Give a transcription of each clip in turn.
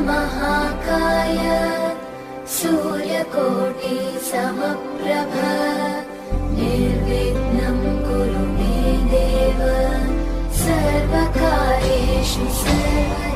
महाकाय सूर्यकोटि समप्रभ निर्विघ्नं कुरु मे देव सर्वकार्येषु सर्वदा।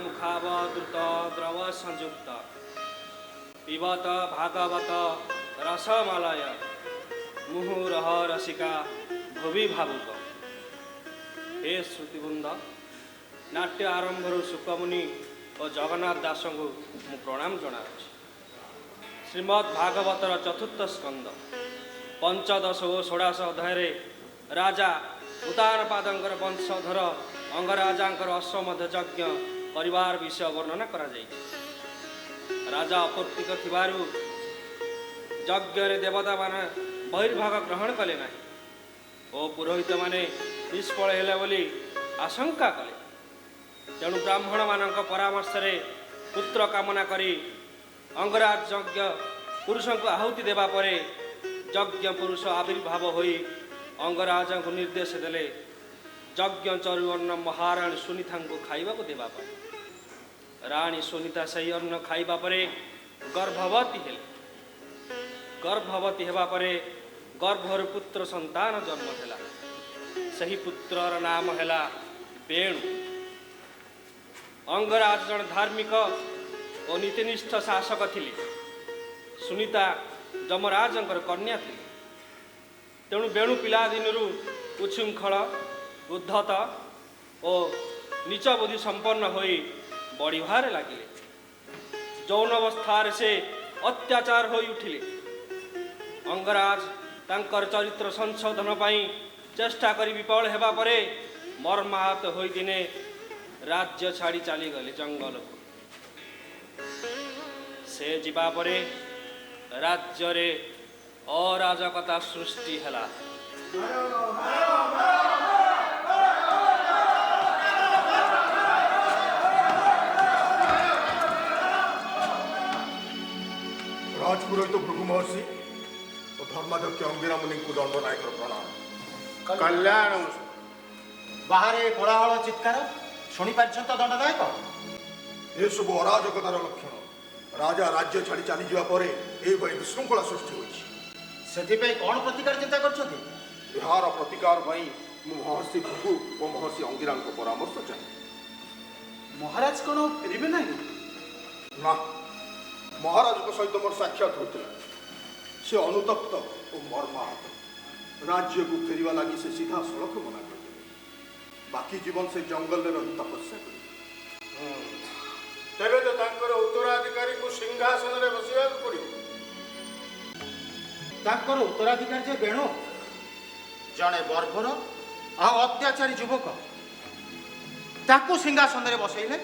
मुखावद्रुत द्रव संयुक्त पिबत भागवत रसमालय मुहुरह रसिका भुवि भावुक। हे श्रुतिवृंद, नाट्य आरंभ सुकमुनि और जगन्नाथ दास को मु प्रणाम जनाऊँगी। श्रीमद् भागवतर चतुर्थ स्कंद पंचदश और षोडश अध्याय राजा उतानपादंकर वंशधर अंगराजांकर अश्वमेध यज्ञ परिवार विषय वर्णना करा जाय। राजा अपूर्तिक थिबारु यज्ञ रे देवता माने बहिर्भाग ग्रहण कले नाही और पुरोहित माने निष्फल हेले बोली आशंका कले। तेणु ब्राह्मण मानक परामर्श रे पुत्र कामना करी अंगराज यज्ञ पुरुष को आहुति देवा परे यज्ञ पुरुष आविर्भाव होई अंगराज को निर्देश देले यज्ञ चरुअन्न महाराणी सुनीता को खाइबा को देवा पर। राणी सुनीता सही अन्न खाइबा परे गर्भवती हेले। गर्भवती हेबा परे गर्भर पुत्र संतान जन्म हेला। सही पुत्रर नाम हेला वेणु। अंगराज जन धार्मिक और नीतिनिष्ठ शासक थिले। सुनीता जमराजंकर कन्या थिले। तेणु वेणु पिला दिनरू उच्छृंखल उद्धत और नीच बुद्धि संपन्न होई बढ़िबार लगिले। यौन अवस्थार से अत्याचार होई उठिले। अंगराज तांकर चरित्र संशोधन पाई चेष्टा करी विफल हेबा परे मर्माहत होई दिने राज्य छाड़ी चली गले जंगल को। से जीवा परे राज्य रे अराजकता सृष्टि हेला। राजपुरोहित भृगु महर्षि और धर्माध्यक्ष अंगिरा मुनि को दंडनायक प्रणाम। कल्याण बाहर कोलाहल चित्कार शुणी पार्छंत दंडनायक। ये सब अराजकतार लक्षण। राजा राज्य छाड़ी चली जावा परे ए भई विशृंखला सृष्टि होइछि। सेथिपई कोन प्रतिकार चिंता करछथि? बिहार प्रतिकार भई महर्षि भृगु और महर्षि अंगिरा को परामर्श चाहिए। महाराज कोन फेरिबे नाही? ना, महाराज को सहित मोर साक्षात होता से अनुतप्त और मर्माहत। राज्य को फेरिवा लगी से सीधा सड़क मना कर बाकी जीवन से जंगल में रही तपस्या कर। तेरे तो तांकर उत्तराधिकारी को सिंहासन रे बसिया पड़ो। तांकर उत्तराधिकारी जे बेणु जने बर्बर आ अत्याचारी युवक ताकू सिंहासन रे बसैले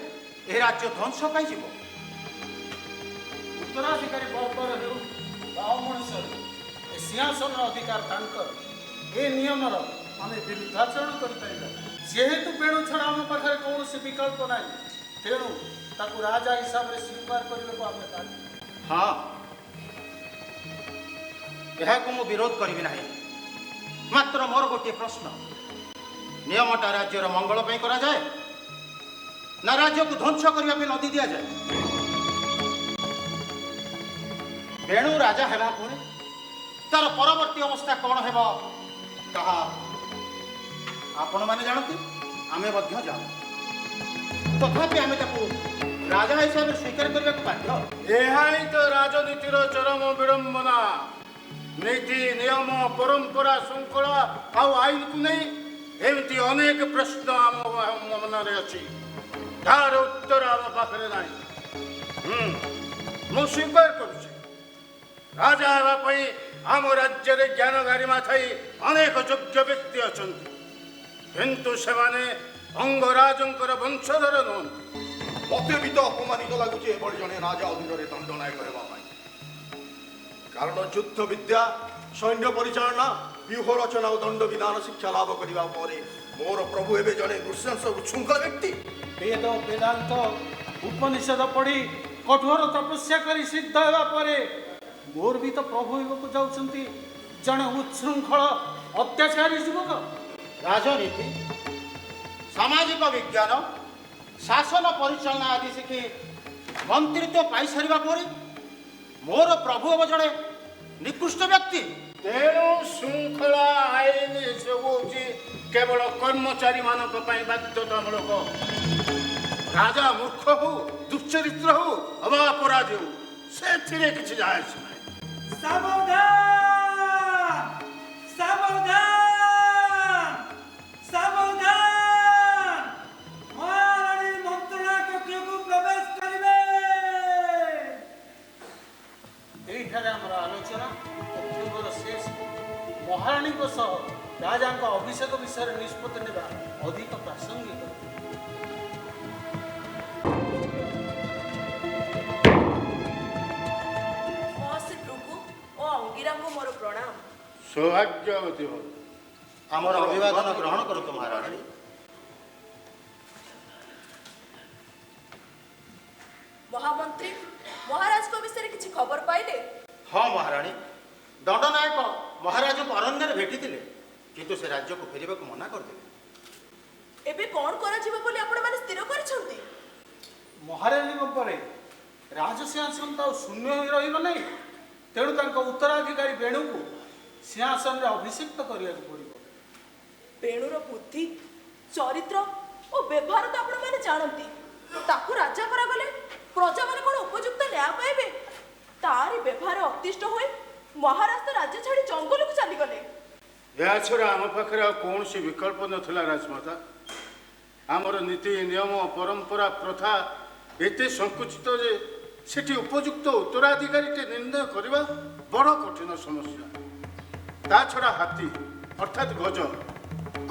ए राज्य ध्वंस पाई जीव। उत्तराधिकारी बर्बर हेउ बा मनुष्य ए सिंहासन अधिकार तांकर ए नियमर आमे विरुद्धाचरण करि परिबा। जेहेतु बेणु छड़ा आम पाखरे कौन विकल्प ना तेणु ताकू राजा हिसाब से स्वीकार करने को आमे बाध्य। हाँ, यह को मु विरोध करी ना। मात्र मोर गोटे प्रश्न, नियमटा राज्यर मंगल पे करा जाए ना राज्य को ध्वंस करने पे नदी दिया जाए? बेणु राजा हेबा पुणे तार परवर्ती अवस्था कौन हेबा कहा आपण माने जानती, आमे मध्य जान। तथापि आमे ताकू राजा हिसाब से स्वीकार करने को बाध्य। यही तो राजनीतिर चरम विडंबना। नीति नियम परंपरा श्रृंखला आउ आईन को नहीं एमती अनेक प्रश्न आम मन में अच्छी तार उत्तर आम पाखे ना। मु स्वीकार करुचे राजा हेबाई आम राज्य में ज्ञान गारिमा थी अनेक योग्य व्यक्ति अच्छा किंतु से अंगराजंकर वंशधर नुहति मते भी तो अपमानित लगुचे एभली जने राजा अधीन में दंडनायक हेबा कारण युद्ध विद्या सैन्य परिचालना व्यूह रचना और दंड विधान शिक्षा लाभ करने मोर प्रभु एवं जड़े नृशंस उच्छृंखल व्यक्ति वेद वेदांत उपनिषद पढ़ी कठोर तपस्या कर सिद्ध होगा पर मोर भी तो प्रभु को जाऊँगी जड़े उच्छृंखल अत्याचारी युवक। राजनीति सामाजिक विज्ञान शासन परिचालना आदि शिखी मंत्रित्व पाई सारा पर मोर प्रभु एवं जड़े निकृष्ट व्यक्ति तेणु श्रृंखला आईन सब केवल कर्मचारी मानक बाध्यतामूलक राजा मूर्ख हो दुश्चरित्र हो अवा अपराधी हो से किसी जाए सावधान सावधान सावधान महारानी मंत्रणा कक्ष को प्रवेश करिवे। एठारे हमर आलोचना अक्टोबर शेष महारानी राजा अभिषेक विषय निष्पत्ति नेबा अधिक प्रासंगिक। मोर प्रणाम। सौभाग्यवती हो आमर अभिवादन ग्रहण करतु महारानी। महामंत्री महाराज को विषय किसी खबर पाइले? हाँ महारानी दंडनायक महाराज को अरण्य भेटी किंतु से राज्य को फेरवा को मना करदे। एबे कौन करा जीव बोली आपण माने स्थिर करिसंती? महारानी पर राजसिंहासन तो शून्य हो रहिबो नै तेणु तांको उत्तराधिकारी बेणु को सिंहासन रे अभिषिक्त करिया पड़िबो। बेणुर बुद्धि चरित्र और व्यवहार तो आपण माने जानंती ताकू राजा करा गले प्रजा माने कोन उपयुक्त न्याय पाइबे तारी व्यवहार अतिष्ट होई महाराज तो राज्य छाड़ी जंगल को चली गले। या छड़ा आम पाखे कौन सी विकल्प नथिला राजमाता। आमर नीति नियम परंपरा प्रथा एते संकुचित जे सेठी उपयुक्त उत्तराधिकारी के निर्णय करवा बड़ कठिन समस्या। ता छड़ा हाथी अर्थात गज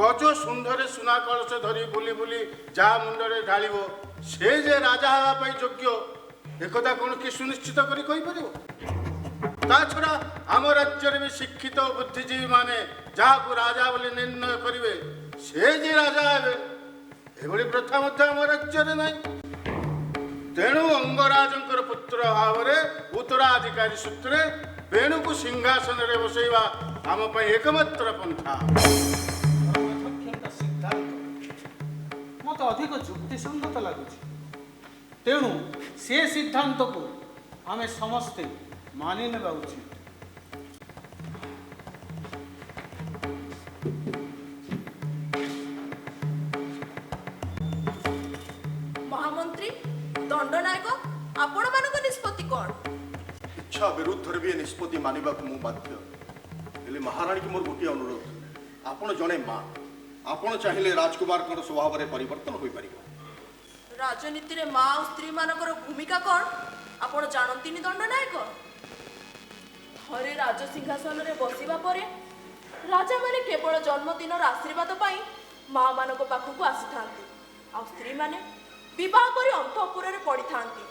गज सुंदर सुना कलश धरी बुली बुली जा मुंडरे ढालिबो से जे राजा हवा पई योग्य एकदा कोन कि सुनिश्चित करी कहि परिबो। ता छड़ा आम राज्य में शिक्षित बुद्धिजीवी माने जाकु राजा बोली निर्णय करिवे से जे राजा हेबे एभली प्रथा मध्य आम राज्य रे नै। तेणु अंगराजंकर पुत्र भाव में उत्तराधिकारी सूत्रे बेणु को सिंहासन रे बसैवा आम पई एकमात्र पंथा। सिद्धांत मत अधिक युक्तिसंगत लगुच तेणु से सिद्धांत को आम समस्ते मानि नेबा उचित। महामंत्री दंडनायक आपण मानक निष्पत्ति कोन? इच्छा विरुद्ध भी निष्पत्ति मानिबा को मु बाध्य हेले महारानी की मोर गोटे अनुरोध आपण जने मां आपण चाहिए राजकुमार को स्वभाव रे परिवर्तन होई परिबो। राजनीति रे मां और स्त्री मानकर भूमिका कोन आपण जानंतिनी दंडनायक? घरे राज सिंहासन रे बसिबा परे राजा माने केवल जन्मदिन आशीर्वाद पाई मां मानक पाखकु आसीथांती आ स्त्री माने विवाह करी अंतपुर रे पड़ी थांती।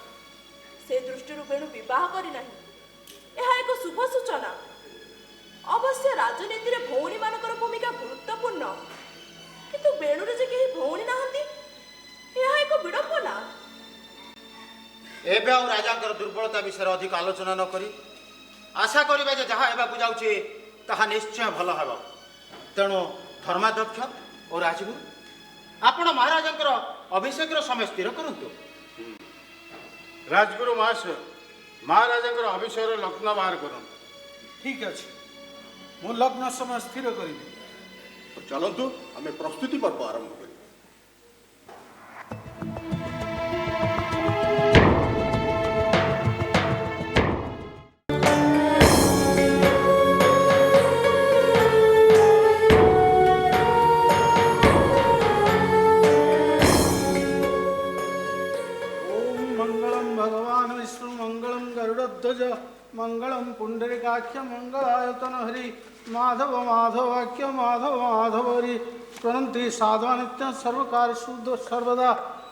से दृष्टि बेणु विवाह करी नहीं यह एक शुभ सूचना। अवश्य राजनीति रे भौणी मानकर भूमिका गुरुत्वपूर्ण किंतु बेणु रे जे केही भौणी नाहंती यह एक विडंबना। एबे आ राजांकर दुर्बलता विषय अधिक आलोचना न करी आशा करिबा जे जहा हेबा को जाउची ताहा निश्चय भल हेबो। तेणु धर्माध्यक्ष और राजगुरु आपण महाराजंकर अभिषेक समय स्थिर करंतु। राजगुरु महाशय महाराजंकर अभिषेक लग्न बाहर करन। ठीक अच्छे मु लग्न समय स्थिर करी। तो चलतु आम प्रस्तुति पर्व आरंभ करी। मंगलम पुंडरीकाक्ष मंगलायतन हरि माधव माधवाक्य माधव माधव हरि प्रणंति साधवा नित्य सर्वकार शुद्ध सर्वदा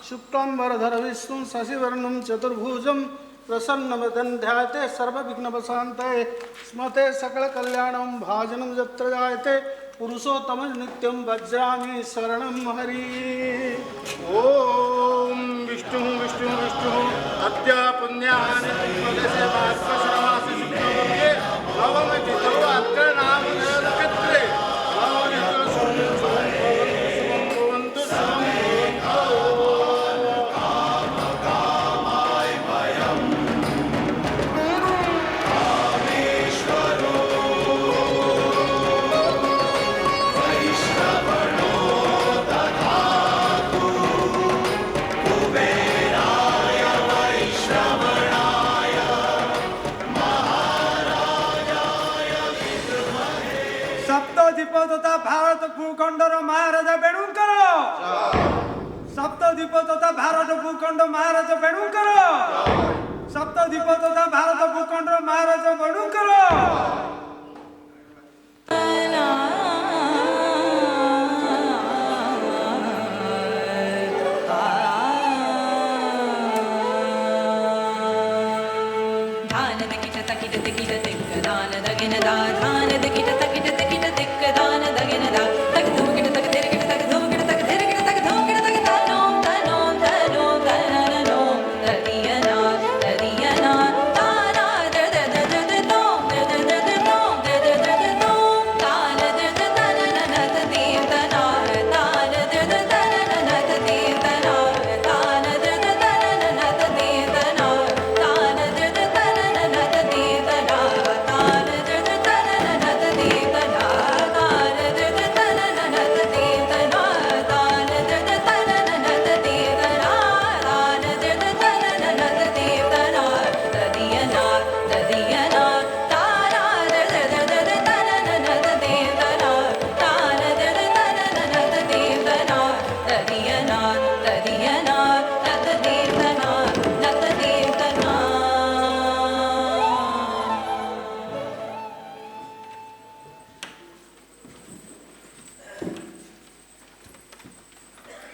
शुक्लांबरधर विष्णु शशिवर्णम चतुर्भुजम प्रसन्नवदन ध्याते सर्वविघ्नोपशान्तये स्मते सकलकल्याणं भाजनं यत्र जायते पुरुषोत्तम नित्यं वज्रामि शरणं हरि। ओम विष्णु विष्णु विष्णु अद्य पुण्यानि प्रदेशे भास्करमासि शुक्लपक्षे नवमतिथौ अत्र नामधेयक्षेत्रे नवनित्र शुभं भवन्तु सप्तद्वीप तथा भारत भूखंडर महाराजा बेणुकर सप्तद्वीप तथा भारत भूखंड महाराजा बेणुकर सप्तद्वीप तथा भारत भूखंड महाराजा बेणुकर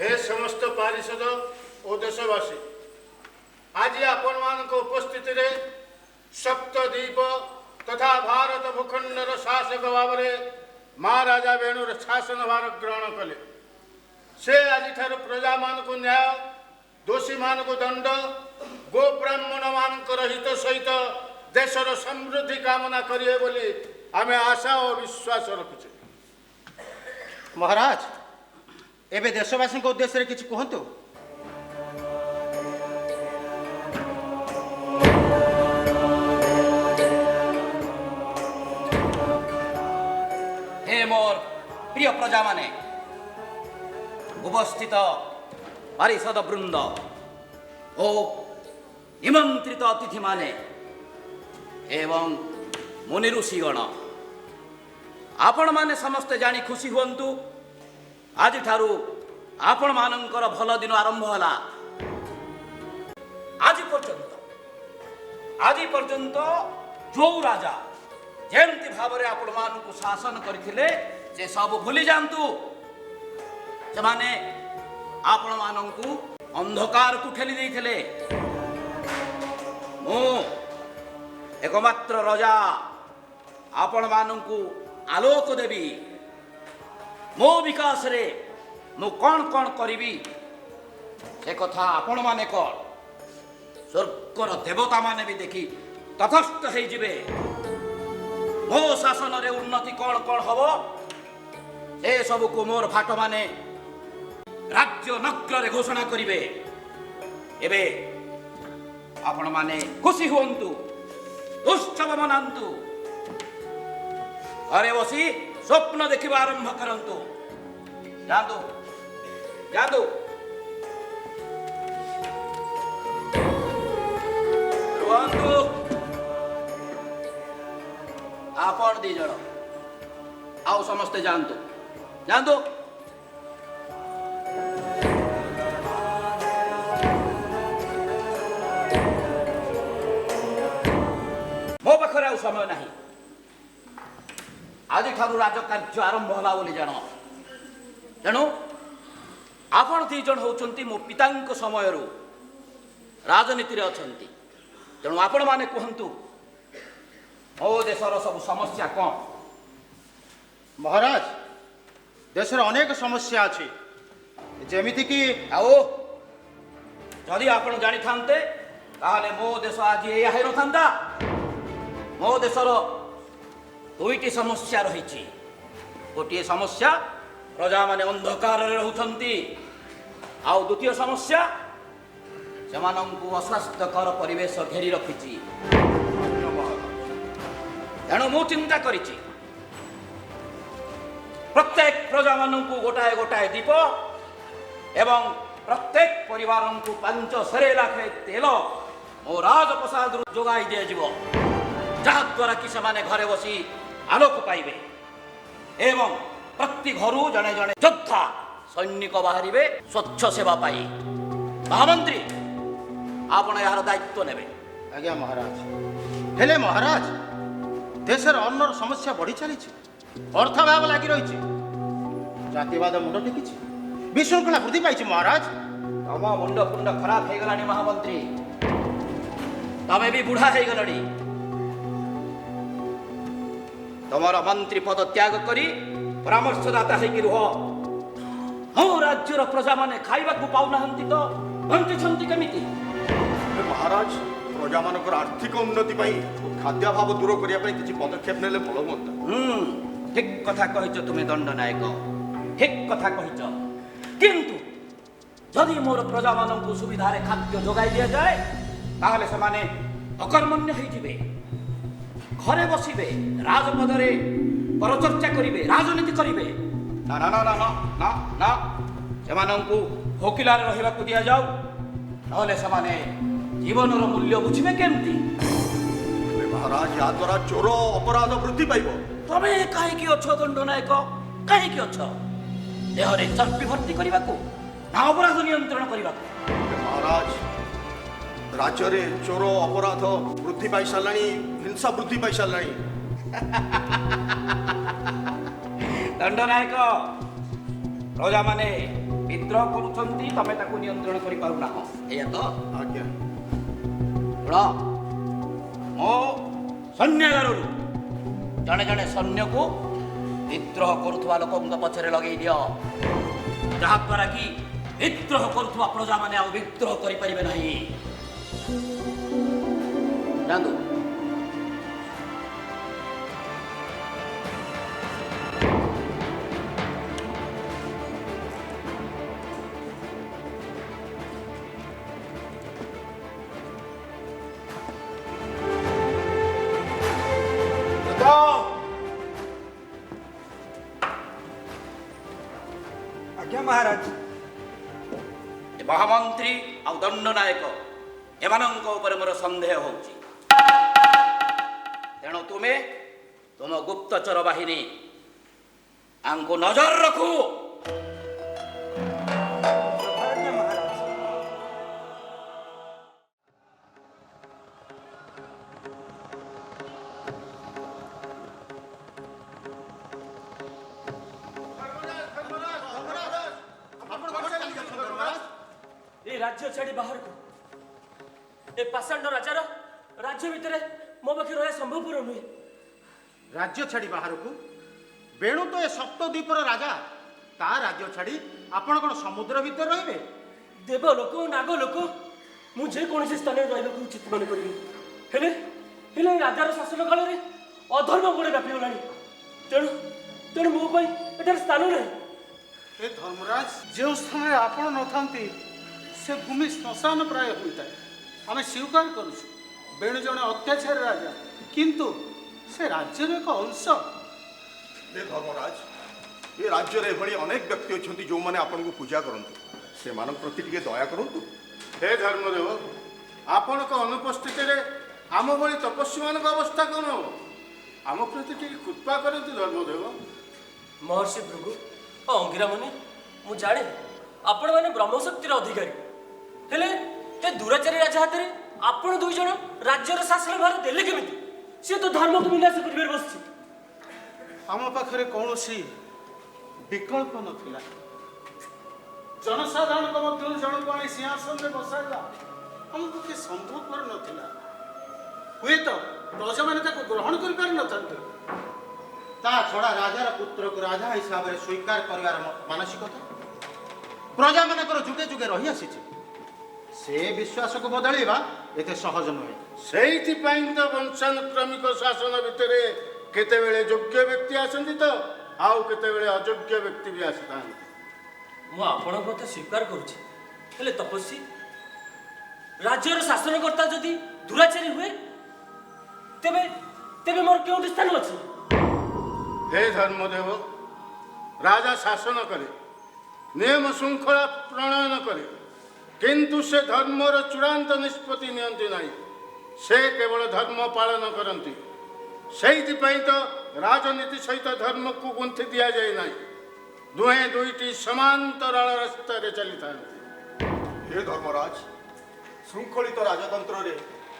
हे समस्त पारिषद ओ देशवासी आज आपण मानक उपस्थिति रे सप्तद्वीप तथा भारत भूखंडर शासक भाव महाराजा वेणुर शासन भार ग्रहण कले से आज प्रजा मान को न्याय दोषी मान को दंड गो ब्राह्मण मान हित सहित देशर समृद्धि कामना करिए बोली आमे आशा और विश्वास रखुचे। महाराज एबे देशवासी उद्देश्य रे किछि कहंतु। हे मोर प्रिय प्रजा माने उपस्थित पारिषद वृंद ओ निमंत्रित अतिथि माने एवं मुनि ऋषिगण आपण माने समस्त जानी खुशी हुंतु। आज ठारू आपण मानकर भल दिन आरंभ होला। आज पर्यंत जो राजा जेमती भाव में आपण मानकु शासन करथिले से सब भूली जांतु। से माने आपण मानकु अंधकार को ठेली देइथिले। मो एकमात्र राजा आपण मानकु आलोक देवी। मो विकास रे मु कौन कौन करी से कथा आपण माने कौन स्वर्गर देवता माने भी देखी तथस्थ हो जिवे। मो शासन रे उन्नति कौन कौन हबो ए सब को मोर भाट माने राज्य नगर रे घोषणा करिवे। एबे आपण माने खुशी हुंतु उत्सव मनांतु। अरे बसी स्वप्न देखिबा आरंभ करंतु। जादू जादू रुहंतु। आपण दी जण आउ समस्ते जानतु जानतु। मो ପାଖରେ ଆଉ ସମୟ ନାହିଁ। ଆଜିଠାରୁ ରାଜକାର୍ଯ୍ୟ ଆରମ୍ଭ ହେଲା ବୋଲି ଜାଣ। ତେଣୁ ଆପଣ ଦୁଇ ଜଣ ହେଉଛନ୍ତି ମୋ ପିତାଙ୍କ ସମୟରୁ ରାଜନୀତିରେ ଅଛନ୍ତି। ତେଣୁ ଆପଣମାନେ କୁହନ୍ତୁ ମୋ ଦେଶର ସବୁ ସମସ୍ୟା କ'ଣ? ମହାରାଜ, ଦେଶରେ ଅନେକ ସମସ୍ୟା ଅଛି, ଯେମିତିକି ଆଉ ଯଦି ଆପଣ ଜାଣିଥାନ୍ତେ ତାହେଲେ ମୋ ଦେଶ ଆଜି ଏଇଆ ହେଇନଥାନ୍ତା। ମୋ ଦେଶର ଦୁଇଟି ସମସ୍ୟା ରହିଛି। ଗୋଟିଏ ସମସ୍ୟା ପ୍ରଜାମାନେ ଅନ୍ଧକାରରେ ରହୁଛନ୍ତି, ଆଉ ଦ୍ୱିତୀୟ ସମସ୍ୟା ସେମାନଙ୍କୁ ଅସ୍ୱାସ୍ଥ୍ୟକର ପରିବେଶ ଘେରି ରଖିଛି। ତେଣୁ ମୁଁ ଚିନ୍ତା କରିଛି ପ୍ରତ୍ୟେକ ପ୍ରଜାମାନଙ୍କୁ ଗୋଟାଏ ଗୋଟାଏ ଦୀପ ଏବଂ ପ୍ରତ୍ୟେକ ପରିବାରଙ୍କୁ 5 ସେରେ ଲାଖେ ତେଲ ମୋ ରାଜପ୍ରସାଦରୁ ଯୋଗାଇ ଦିଆଯିବ, ଯାହାଦ୍ୱାରା କି ସେମାନେ ଘରେ ବସି ଆଲୋକ ପାଇବେ ଏବଂ ପ୍ରତି ଘରୁ ଜଣେ ଜଣେ ଯୋଦ୍ଧା ସୈନିକ ବାହାରିବେ ସ୍ୱଚ୍ଛ ସେବା ପାଇଁ। ମହାମନ୍ତ୍ରୀ, ଆପଣ ଏହାର ଦାୟିତ୍ୱ ନେବେ। ଆଜ୍ଞା ମହାରାଜ। ହେଲେ ମହାରାଜ, ଦେଶରେ ଅନ୍ନର ସମସ୍ୟା ବଢ଼ି ଚାଲିଛି, ଅର୍ଥାଭାବ ଲାଗି ରହିଛି, ଜାତିବାଦ ମୁଣ୍ଡ ଟେକିଛି, ବିଶୃଙ୍ଖଳା ବୃଦ୍ଧି ପାଇଛି। ମହାରାଜ, ତମ ମୁଣ୍ଡ ଫୁଣ୍ଡ ଖରାପ ହେଇଗଲାଣି ମହାମନ୍ତ୍ରୀ। ତମେ ବି ବୁଢ଼ା ହେଇଗଲଣି। ତମର ମନ୍ତ୍ରୀ ପଦ ତ୍ୟାଗ କରି ପରାମର୍ଶଦାତା ହେଇକି ରୁହ। ମୋ ରାଜ୍ୟର ପ୍ରଜାମାନେ ଖାଇବାକୁ ପାଉନାହାନ୍ତି ତ ବଞ୍ଚୁଛନ୍ତି କେମିତି? ମହାରାଜ, ପ୍ରଜାମାନଙ୍କର ଆର୍ଥିକ ଉନ୍ନତି ପାଇଁ ଖାଦ୍ୟାଭାବ ଦୂର କରିବା ପାଇଁ କିଛି ପଦକ୍ଷେପ ନେଲେ ଭଲ ହୁଅନ୍ତା। ଠିକ କଥା କହିଛ ତୁମେ ଦଣ୍ଡନାୟକ, ଠିକ କଥା କହିଛ। କିନ୍ତୁ ଯଦି ମୋର ପ୍ରଜାମାନଙ୍କୁ ସୁବିଧାରେ ଖାଦ୍ୟ ଯୋଗାଇ ଦିଆଯାଏ ତାହେଲେ ସେମାନେ ଅକର୍ମଣ୍ୟ ହେଇଯିବେ, ଘରେ ବସିବେ, ରାଜପଦରେ ପରଚର୍ଚ୍ଚା କରିବେ, ରାଜନୀତି କରିବେ। ନା ନା ନା ନା ନା ନା, ସେମାନଙ୍କୁ ଭୋକିଲାରେ ରହିବାକୁ ଦିଆଯାଉ, ନହେଲେ ସେମାନେ ଜୀବନର ମୂଲ୍ୟ ବୁଝିବେ କେମିତି? ମହାରାଜ, ଏହା ଦ୍ୱାରା ଚୋର ଅପରାଧ ବୃଦ୍ଧି ପାଇବ। ତମେ କାହିଁକି ଅଛ ଦଣ୍ଡନାୟକ? କାହିଁକି ଅଛ? ଦେହରେ ଚର୍ବି ଭର୍ତ୍ତି କରିବାକୁ ନା ଅପରାଧ ନିୟନ୍ତ୍ରଣ କରିବାକୁ? ମହାରାଜ, ରାଜ୍ୟରେ ଚୋର ଅପରାଧ ବୃଦ୍ଧି ପାଇସାରିଲାଣି, ହିଂସା ବୃଦ୍ଧି ପାଇସାରିଲାଣି। ଦଣ୍ଡନାୟକ, ପ୍ରଜାମାନେ ବିଦ୍ରୋହ କରୁଛନ୍ତି, ତମେ ତାକୁ ନିୟନ୍ତ୍ରଣ କରିପାରୁନାହ, ଏଇଆ ତ? ଆଜ୍ଞା। ଶୁଣ, ମୋ ସୈନ୍ୟାଗାରରୁ ଜଣେ ଜଣେ ସୈନ୍ୟକୁ ବିଦ୍ରୋହ କରୁଥିବା ଲୋକଙ୍କ ପଛରେ ଲଗେଇ ଦିଅ, ଯାହାଦ୍ୱାରା କି ବିଦ୍ରୋହ କରୁଥିବା ପ୍ରଜାମାନେ ଆଉ ବିଦ୍ରୋହ କରିପାରିବେ ନାହିଁ। ଯାଆନ୍ତୁ। ଆଜ୍ଞା ମହାରାଜ। ମହାମନ୍ତ୍ରୀ ଆଉ ଦଣ୍ଡନାୟକ ଏମାନଙ୍କ ଉପରେ ମୋର ସନ୍ଦେହ ହେଉଛି। ତେଣୁ ତୁମେ ତୁମ ଗୁପ୍ତଚର ବାହିନୀ ଆଙ୍କୁ ନଜର ରଖୁ। ଆଜ୍ଞା ମହାରାଜ। ଏ ରାଜ୍ୟ ଛାଡ଼ି ବାହାରକୁ, ଏ ପାଷାଣ୍ଡ ରାଜାର ରାଜ୍ୟ ଭିତରେ ମୋ ପାଖରେ ରହିବା ସମ୍ଭବପର ନୁହେଁ। ରାଜ୍ୟ ଛାଡ଼ି ବାହାରକୁ? ବେଣୁ ତ ଏ ସପ୍ତଦ୍ୱୀପର ରାଜା, ତା ରାଜ୍ୟ ଛାଡ଼ି ଆପଣ କ'ଣ ସମୁଦ୍ର ଭିତରେ ରହିବେ? ଦେବ ଲୋକ, ନାଗ ଲୋକ, ମୁଁ ଯେକୌଣସି ସ୍ଥାନରେ ରହିବାକୁ ଉଚିତ ମନେ କରିବି। ହେଲେ ହେଲେ ଏ ରାଜାର ଶାସନ କାଳରେ ଅଧର୍ମ ଗୁଣେ ବ୍ୟାପିଗଲାଣି। ତେଣୁ ତେଣୁ ମୋ ପାଇଁ ଏଠାରେ ସ୍ଥାନ ନାହିଁ। ଏ ଧର୍ମରାଜ, ଯେଉଁ ସ୍ଥାନରେ ଆପଣ ନଥାନ୍ତି ସେ ଭୂମି ଶ୍ମଶାନ ପ୍ରାୟ ହୋଇଥାଏ। ଆମେ ସ୍ୱୀକାର କରୁଛୁ ବେଣୁ ଜଣେ ଅତ୍ୟାଚାରୀ ରାଜା, କିନ୍ତୁ ସେ ରାଜ୍ୟର ଏକ ଅଂଶ। ଧର୍ମରାଜ, ଏ ରାଜ୍ୟରେ ଏଭଳି ଅନେକ ବ୍ୟକ୍ତି ଅଛନ୍ତି ଯେଉଁମାନେ ଆପଣଙ୍କୁ ପୂଜା କରନ୍ତି, ସେମାନଙ୍କ ପ୍ରତି ଟିକେ ଦୟା କରନ୍ତୁ। ହେ ଧର୍ମଦେବ, ଆପଣଙ୍କ ଅନୁପସ୍ଥିତିରେ ଆମ ଭଳି ତପସ୍ୱୀମାନଙ୍କ ଅବସ୍ଥା କ'ଣ ହେବ? ଆମ ପ୍ରତି ଟିକେ କୃପା କରନ୍ତୁ ଧର୍ମଦେବ। ମହର୍ଷି ଭୃଗୁ ଓ ଅଙ୍ଗିରାମୁନି, ମୁଁ ଜାଣେ ଆପଣମାନେ ବ୍ରହ୍ମଶକ୍ତିର ଅଧିକାରୀ। ହେଲେ ଏ ଦୁରାଚାରୀ ରାଜା ହାତରେ ଆପଣ ଦୁଇ ଜଣ ରାଜ୍ୟର ଶାସନ ଭାର ଦେଲେ କେମିତି? ସେ ସେ ତ ଧର୍ମକୁ ବିନାଶ କରିବାରେ ବସିଛି। ଆମ ପାଖରେ କୌଣସି ବିକଳ୍ପ ନଥିଲା। ଜନସାଧାରଣଙ୍କ ମଧ୍ୟରୁ ଜଣକୁ ଆଣି ସିଂହାସନରେ ବସାଇବା ଆମ ପକ୍ଷେ ସମ୍ଭବପର ନଥିଲା। ହୁଏତ ପ୍ରଜାମାନେ ତାକୁ ଗ୍ରହଣ କରିପାରିନଥାନ୍ତେ। ତା ଛଡ଼ା ରାଜାର ପୁତ୍ରକୁ ରାଜା ହିସାବରେ ସ୍ୱୀକାର କରିବାର ମାନସିକତା ପ୍ରଜାମାନଙ୍କର ଯୁଗେ ଯୁଗେ ରହିଆସିଛି। ସେ ବିଶ୍ୱାସକୁ ବଦଳାଇବା ଏତେ ସହଜ ନୁହେଁ। ସେଇଥିପାଇଁ ତ ବଂଶାନୁକ୍ରମିକ ଶାସନ ଭିତରେ କେତେବେଳେ ଯୋଗ୍ୟ ବ୍ୟକ୍ତି ଆସନ୍ତି ତ ଆଉ କେତେବେଳେ ଅଯୋଗ୍ୟ ବ୍ୟକ୍ତି ବି ଆସିଥାନ୍ତି। ମୁଁ ଆପଣଙ୍କ କଥା ସ୍ୱୀକାର କରୁଛି, ହେଲେ ତପସ୍ୱୀ ରାଜ୍ୟର ଶାସନକର୍ତ୍ତା ଯଦି ଦୁରାଚାରୀ ହୁଏ ତେବେ ତେବେ ମୋର କେଉଁଠି ସ୍ଥାନ ଅଛି? ହେ ଧର୍ମଦେବ, ରାଜା ଶାସନ କରେ, ନିୟମ ଶୃଙ୍ଖଳା ପ୍ରଣୟନ କରେ, କିନ୍ତୁ ସେ ଧର୍ମର ଚୂଡ଼ାନ୍ତ ନିଷ୍ପତ୍ତି ନିଅନ୍ତି ନାହିଁ। ସେ କେବଳ ଧର୍ମ ପାଳନ କରନ୍ତି। ସେଇଥିପାଇଁ ତ ରାଜନୀତି ସହିତ ଧର୍ମକୁ ଗୁନ୍ଥି ଦିଆଯାଏ ନାହିଁ। ଦୁହେଁ ଦୁଇଟି ସମାନ୍ତରାଳ ରାସ୍ତାରେ ଚାଲିଥାନ୍ତି। ହେ ଧର୍ମରାଜ, ଶୃଙ୍ଖଳିତ ରାଜତନ୍ତ୍ରରେ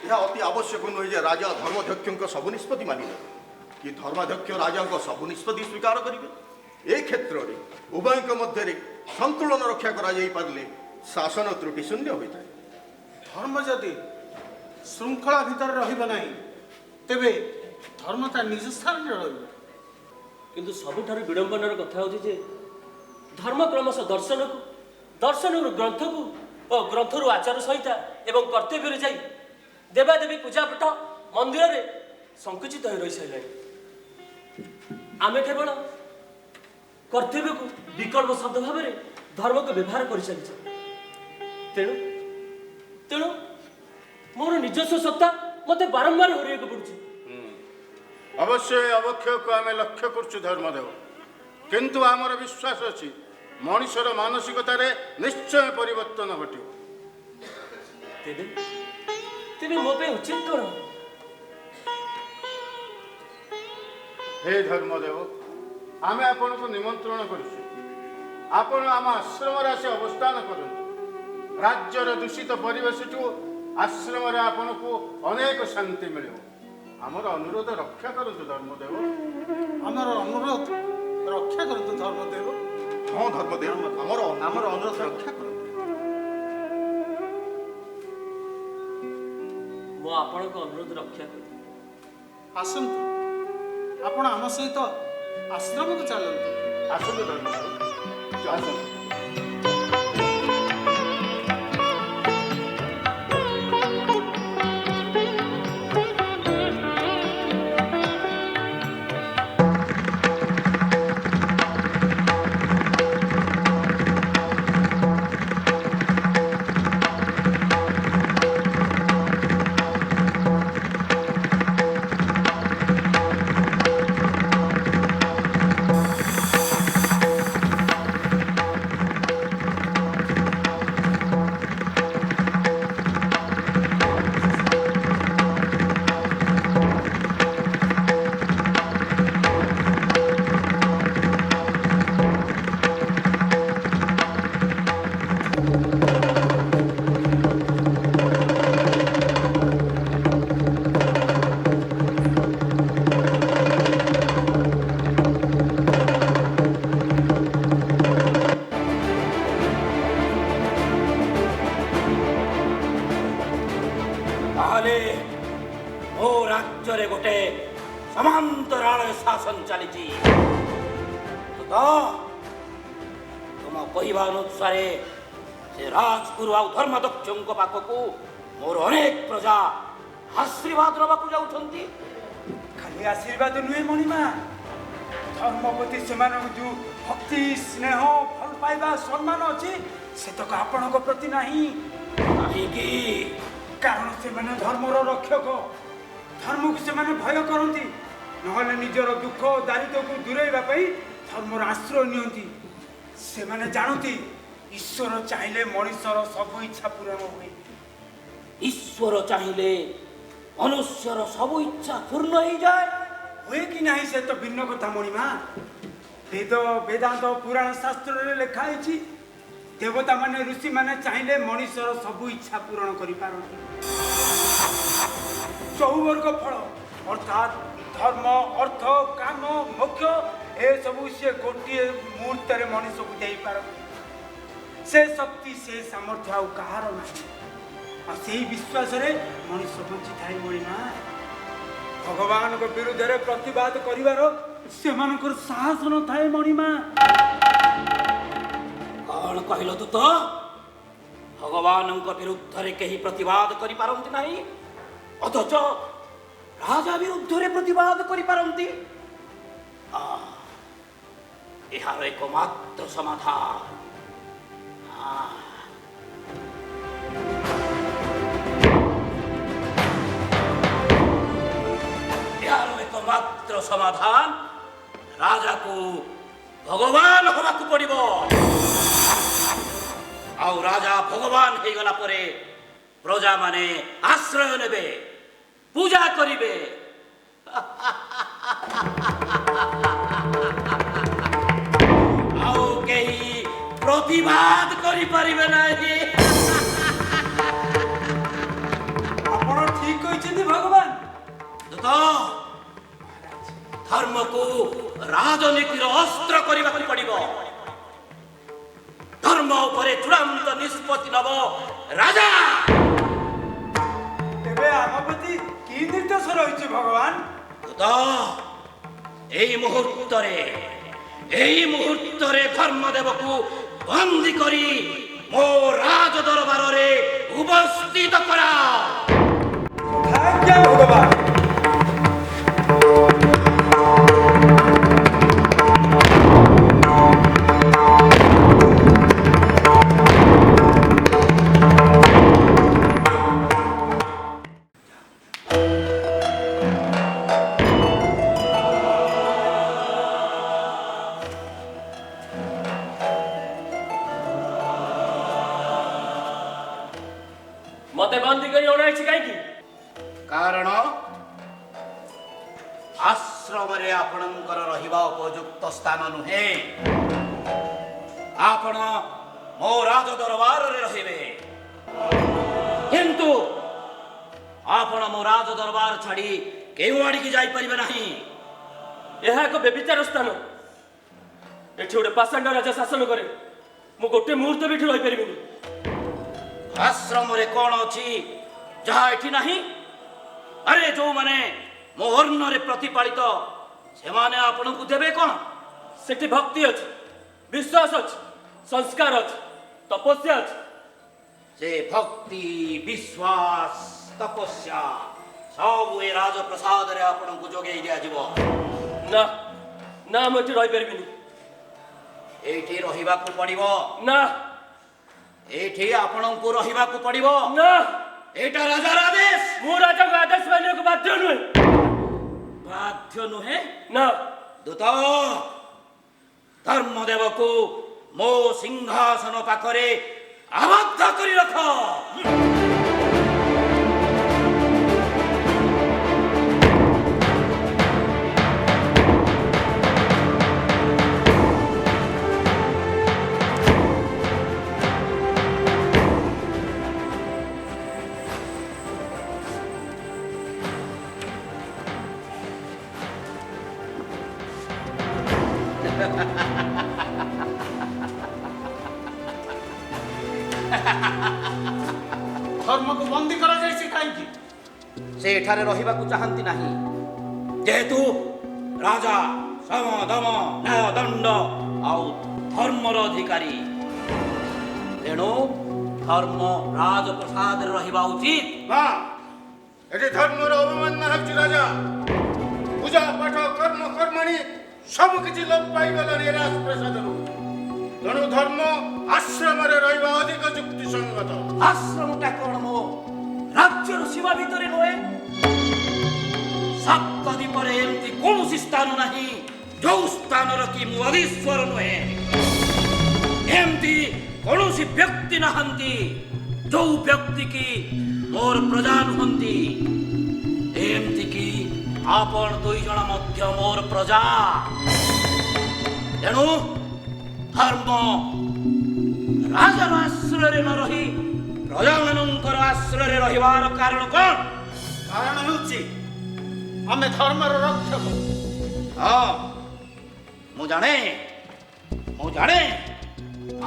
ଏହା ଅତି ଆବଶ୍ୟକ ନୁହେଁ ଯେ ରାଜା ଧର୍ମାଧ୍ୟକ୍ଷଙ୍କ ସବୁ ନିଷ୍ପତ୍ତି ମାନିବେ କି ଧର୍ମାଧ୍ୟକ୍ଷ ରାଜାଙ୍କ ସବୁ ନିଷ୍ପତ୍ତି ସ୍ୱୀକାର କରିବେ। ଏ କ୍ଷେତ୍ରରେ ଉଭୟଙ୍କ ମଧ୍ୟରେ ସନ୍ତୁଳନ ରକ୍ଷା କରାଯାଇପାରିଲେ ଶାସନ ତ୍ରୁଟି ଶୂନ୍ୟ ହୋଇଥାଏ। ଧର୍ମ ଯଦି ଶୃଙ୍ଖଳା ଭିତରେ ରହିବ ନାହିଁ ତେବେ ଧର୍ମ ତା ନିଜ ସ୍ଥାନରେ ରହିବ। କିନ୍ତୁ ସବୁଠାରୁ ବିଡ଼ମ୍ବନାର କଥା ହେଉଛି ଯେ ଧର୍ମ କ୍ରମଶଃ ଦର୍ଶନକୁ, ଦର୍ଶନରୁ ଗ୍ରନ୍ଥକୁ ଓ ଗ୍ରନ୍ଥରୁ ଆଚାର ସଂହିତା ଏବଂ କର୍ତ୍ତବ୍ୟରେ ଯାଇ ଦେବାଦେବୀ ପୂଜାପାଠ ମନ୍ଦିରରେ ସଂକୁଚିତ ହୋଇ ରହିସାରିଲାଣି। ଆମେ କେବଳ କର୍ତ୍ତବ୍ୟକୁ ବିକଳ୍ପ ଶବ୍ଦ ଭାବରେ ଧର୍ମକୁ ବ୍ୟବହାର କରିଚାଲିଛେ। ତେଣୁ ତେଣୁ ମୋର ନିଜସ୍ୱ ସତ୍ତା ମୋତେ ବାରମ୍ବାର ହରାଇବାକୁ ପଡୁଛି। ଅବଶ୍ୟ ଏ ଅବକ୍ଷୟକୁ ଆମେ ଲକ୍ଷ୍ୟ କରୁଛୁ ଧର୍ମଦେବ, କିନ୍ତୁ ଆମର ବିଶ୍ୱାସ ଅଛି ମଣିଷର ମାନସିକତାରେ ନିଶ୍ଚୟ ପରିବର୍ତ୍ତନ ଘଟିବ। ତେବେ ତେବେ ମୋ ପାଇଁ ଉଚିତ କ'ଣ? ହେ ଧର୍ମଦେବ, ଆମେ ଆପଣଙ୍କୁ ନିମନ୍ତ୍ରଣ କରୁଛୁ। ଆପଣ ଆମ ଆଶ୍ରମରେ ଆସି ଅବସ୍ଥାନ କରନ୍ତୁ। ରାଜ୍ୟର ଦୂଷିତ ପରିବେଶଠୁ ଆଶ୍ରମରେ ଆପଣଙ୍କୁ ଅନେକ ଶାନ୍ତି ମିଳିବ। ଆମର ଅନୁରୋଧ ରକ୍ଷା କରନ୍ତୁ ଧର୍ମଦେବ। ଆମର ଅନୁରୋଧ ରକ୍ଷା କରନ୍ତୁ ଧର୍ମଦେବ। ହଁ ଧର୍ମଦେବ, ଆମର ଅନୁରୋଧ ରକ୍ଷା କରନ୍ତୁ। ମୁଁ ଆପଣଙ୍କ ଅନୁରୋଧ ରକ୍ଷା କରିବି। ଆସନ୍ତୁ, ଆପଣ ଆମ ସହିତ ଆଶ୍ରମକୁ ଚାଲନ୍ତୁ। ଆସନ୍ତୁ ଧର୍ମଦେବ, ଆସନ୍ତୁ। ରାଜ୍ୟରେ ଗୋଟେ ସମାନ୍ତରାଳ ଶାସନ ଚାଲିଛି। ତୁମ କହିବା ଅନୁସାରେ ସେ ରାଜଗୁରୁ ଆଉ ଧର୍ମଦକ୍ଷଙ୍କ ପାଖକୁ ମୋର ଅନେକ ପ୍ରଜା ଆଶୀର୍ବାଦ ନେବାକୁ ଯାଉଛନ୍ତି। ଖାଲି ଆଶୀର୍ବାଦ ନୁହେଁ ମଣିମା, ଧର୍ମ ପ୍ରତି ସେମାନଙ୍କୁ ଯୋଉ ଭକ୍ତି, ସ୍ନେହ, ଭଲ ପାଇବା, ସମ୍ମାନ ଅଛି ସେତକ ଆପଣଙ୍କ ପ୍ରତି ନାହିଁ। କାହିଁକି? କାରଣ ସେମାନେ ଧର୍ମର ରକ୍ଷକ। ଧର୍ମକୁ ସେମାନେ ଭୟ କରନ୍ତି, ନହେଲେ ନିଜର ଦୁଃଖ ଦାରିଦ୍ର୍ୟକୁ ଦୂରେଇବା ପାଇଁ ଧର୍ମର ଆଶ୍ରୟ ନିଅନ୍ତି। ସେମାନେ ଜାଣନ୍ତି ଈଶ୍ୱର ଚାହିଁଲେ ମଣିଷର ସବୁ ଇଚ୍ଛା ପୂରଣ ହୁଏ। ଈଶ୍ୱର ଚାହିଁଲେ ମନୁଷ୍ୟର ସବୁ ଇଚ୍ଛା ପୂର୍ଣ୍ଣ ହେଇଯାଏ। ହୁଏ କି ନାହିଁ ସେ ତ ଭିନ୍ନ କଥା ମଣିମା। ବେଦ, ବେଦାନ୍ତ, ପୁରାଣ ଶାସ୍ତ୍ରରେ ଲେଖା ହେଇଛି ଦେବତାମାନେ, ଋଷିମାନେ ଚାହିଁଲେ ମଣିଷର ସବୁ ଇଚ୍ଛା ପୂରଣ କରିପାରନ୍ତି। ଚଉବର୍ଗ ଫଳ अर्थात धर्म अर्थ काम मोक्ष ए सबू सी गोटे मुहूर्त मनीष को दे पार से शक्ति से सामर्थ्य आउ कहार ना से विश्वास मनीष बंची थाए मणिमा भगवान विरुद्ध में प्रतिवाद कर साहस न थाए मणिमा कौन कहल तू तो भगवान विरुद्ध में कहीं प्रतिवाद कर पारती नहीं अथच राजा विरुद्ध में प्रतिवाद कर पारती यार एकमात्र समाधान यार एकमात्र समाधान राजा को भगवान होगा पड़ो आउ राजा भगवान हो गला परे प्रजा माने आश्रय नेबे पूजा करिबे आउ केही प्रतिवाद करि परिबे नाही आपण ठीक कहिसेंती भगवान तो धर्म को राजनीतिर अस्त्र करने को पड़ो धर्म उपरे चूड़ांत निष्पत्ति नब राजा तेबे आम प्रति की निर्देश रही भगवान तो यही मुहूर्त धर्मदेव को बंदी करी मो राज दरबार रे उपस्थित करा भगवान मते बंदी करी ओणाइछि काईकी कारण आश्रम रे आपणकर रहिबा उपयुक्त स्थान नुहे आपण मो राज दरबार रे रहिबे किंतु आपण मो राज दरबार छाड़ी केउ आड़ी की जाई परिबे नाही यह एक व्यभिचार स्थान एठी गोटे पाषांड राजा शासन करे मु गोटे मुहूर्त भी रही परिबिनी आश्रम रे कौन अच्छी जहाँ एठी नहीं अरे जो माने मो अर्ण रे प्रतिपालित से माने आपन को देबे कौन सेठी भक्ति अछि विश्वास अछि संस्कार अछि तपस्या अछि से भक्ति विश्वास तपस्या सब ए राजप्रसाद रे आपन को जोगे दिया जीवो ना ना मु एठी रही परिबिनी एठी रहिबा को पड़िबो ना एठी आपन को रहिबा को पड़िबो ना एटा राजा आदेश मु राजा को आदेश मानियो को बाध्य नुहे ना दूत धर्मदेव को मो सिंहासन पाखरे आबद्ध करी रख धर्म को बंदी करा जायछि काईकी से एठारे रहिबा को चाहंती नाही जेहेतु राजा सम दम न्याय दंड आउ धर्मर अधिकारी तेणु धर्म राजप्रसाद रहिबा उचित ना एठी धर्मर अवमानना होछि राजा पूजा पाठ कर्म कर्मणि सब किछि लोप पाई गलानी राजप्रसाद रो तेणु धर्म आश्रम रे रहिबा अधिक युक्ति संगत आश्रमटा कौन मो राज्यर सीमा भितर नुहे सप्तद्वीप एमती कौन स्थान नहीं जो स्थान कि मु अधीश्वर नुहे एमती कौन व्यक्ति नहांती जो व्यक्ति की मोर प्रजा नुहंती एमती की आपण दुई जन मध्य मोर प्रजा तेणु धर्म राजार आश्रय न रही प्रजा मानकर आश्रय रहिबार कारण कौन कारण हेउछि ଆମେ ଧର୍ମର ରକ୍ଷକ। ହଁ ମୁଁ ଜାଣେ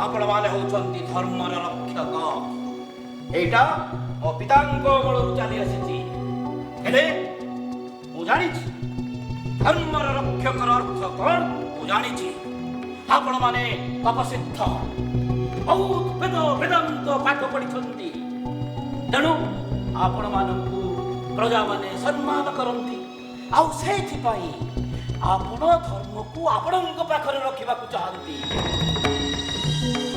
ଆପଣମାନେ ହେଉଛନ୍ତି ଧର୍ମର ରକ୍ଷକ। ଏଇଟା ମୋ ପିତାଙ୍କ ଅମଳରୁ ଚାଲି ଆସିଛି। ହେଲେ ମୁଁ ଜାଣିଛି ଧର୍ମର ରକ୍ଷକର ଅର୍ଥ କ'ଣ ମୁଁ ଜାଣିଛି। ଆପଣମାନେ ତପସିଦ୍ଧ, ବହୁତ ବେଦାନ୍ତ ପାଠ ପଢ଼ିଛନ୍ତି। ତେଣୁ ଆପଣମାନଙ୍କୁ ପ୍ରଜାମାନେ ସମ୍ମାନ କରନ୍ତି। ଆଉ ସେଇଥିପାଇଁ ଆପଣ ଧର୍ମକୁ ଆପଣଙ୍କ ପାଖରେ ରଖିବାକୁ ଚାହାନ୍ତି।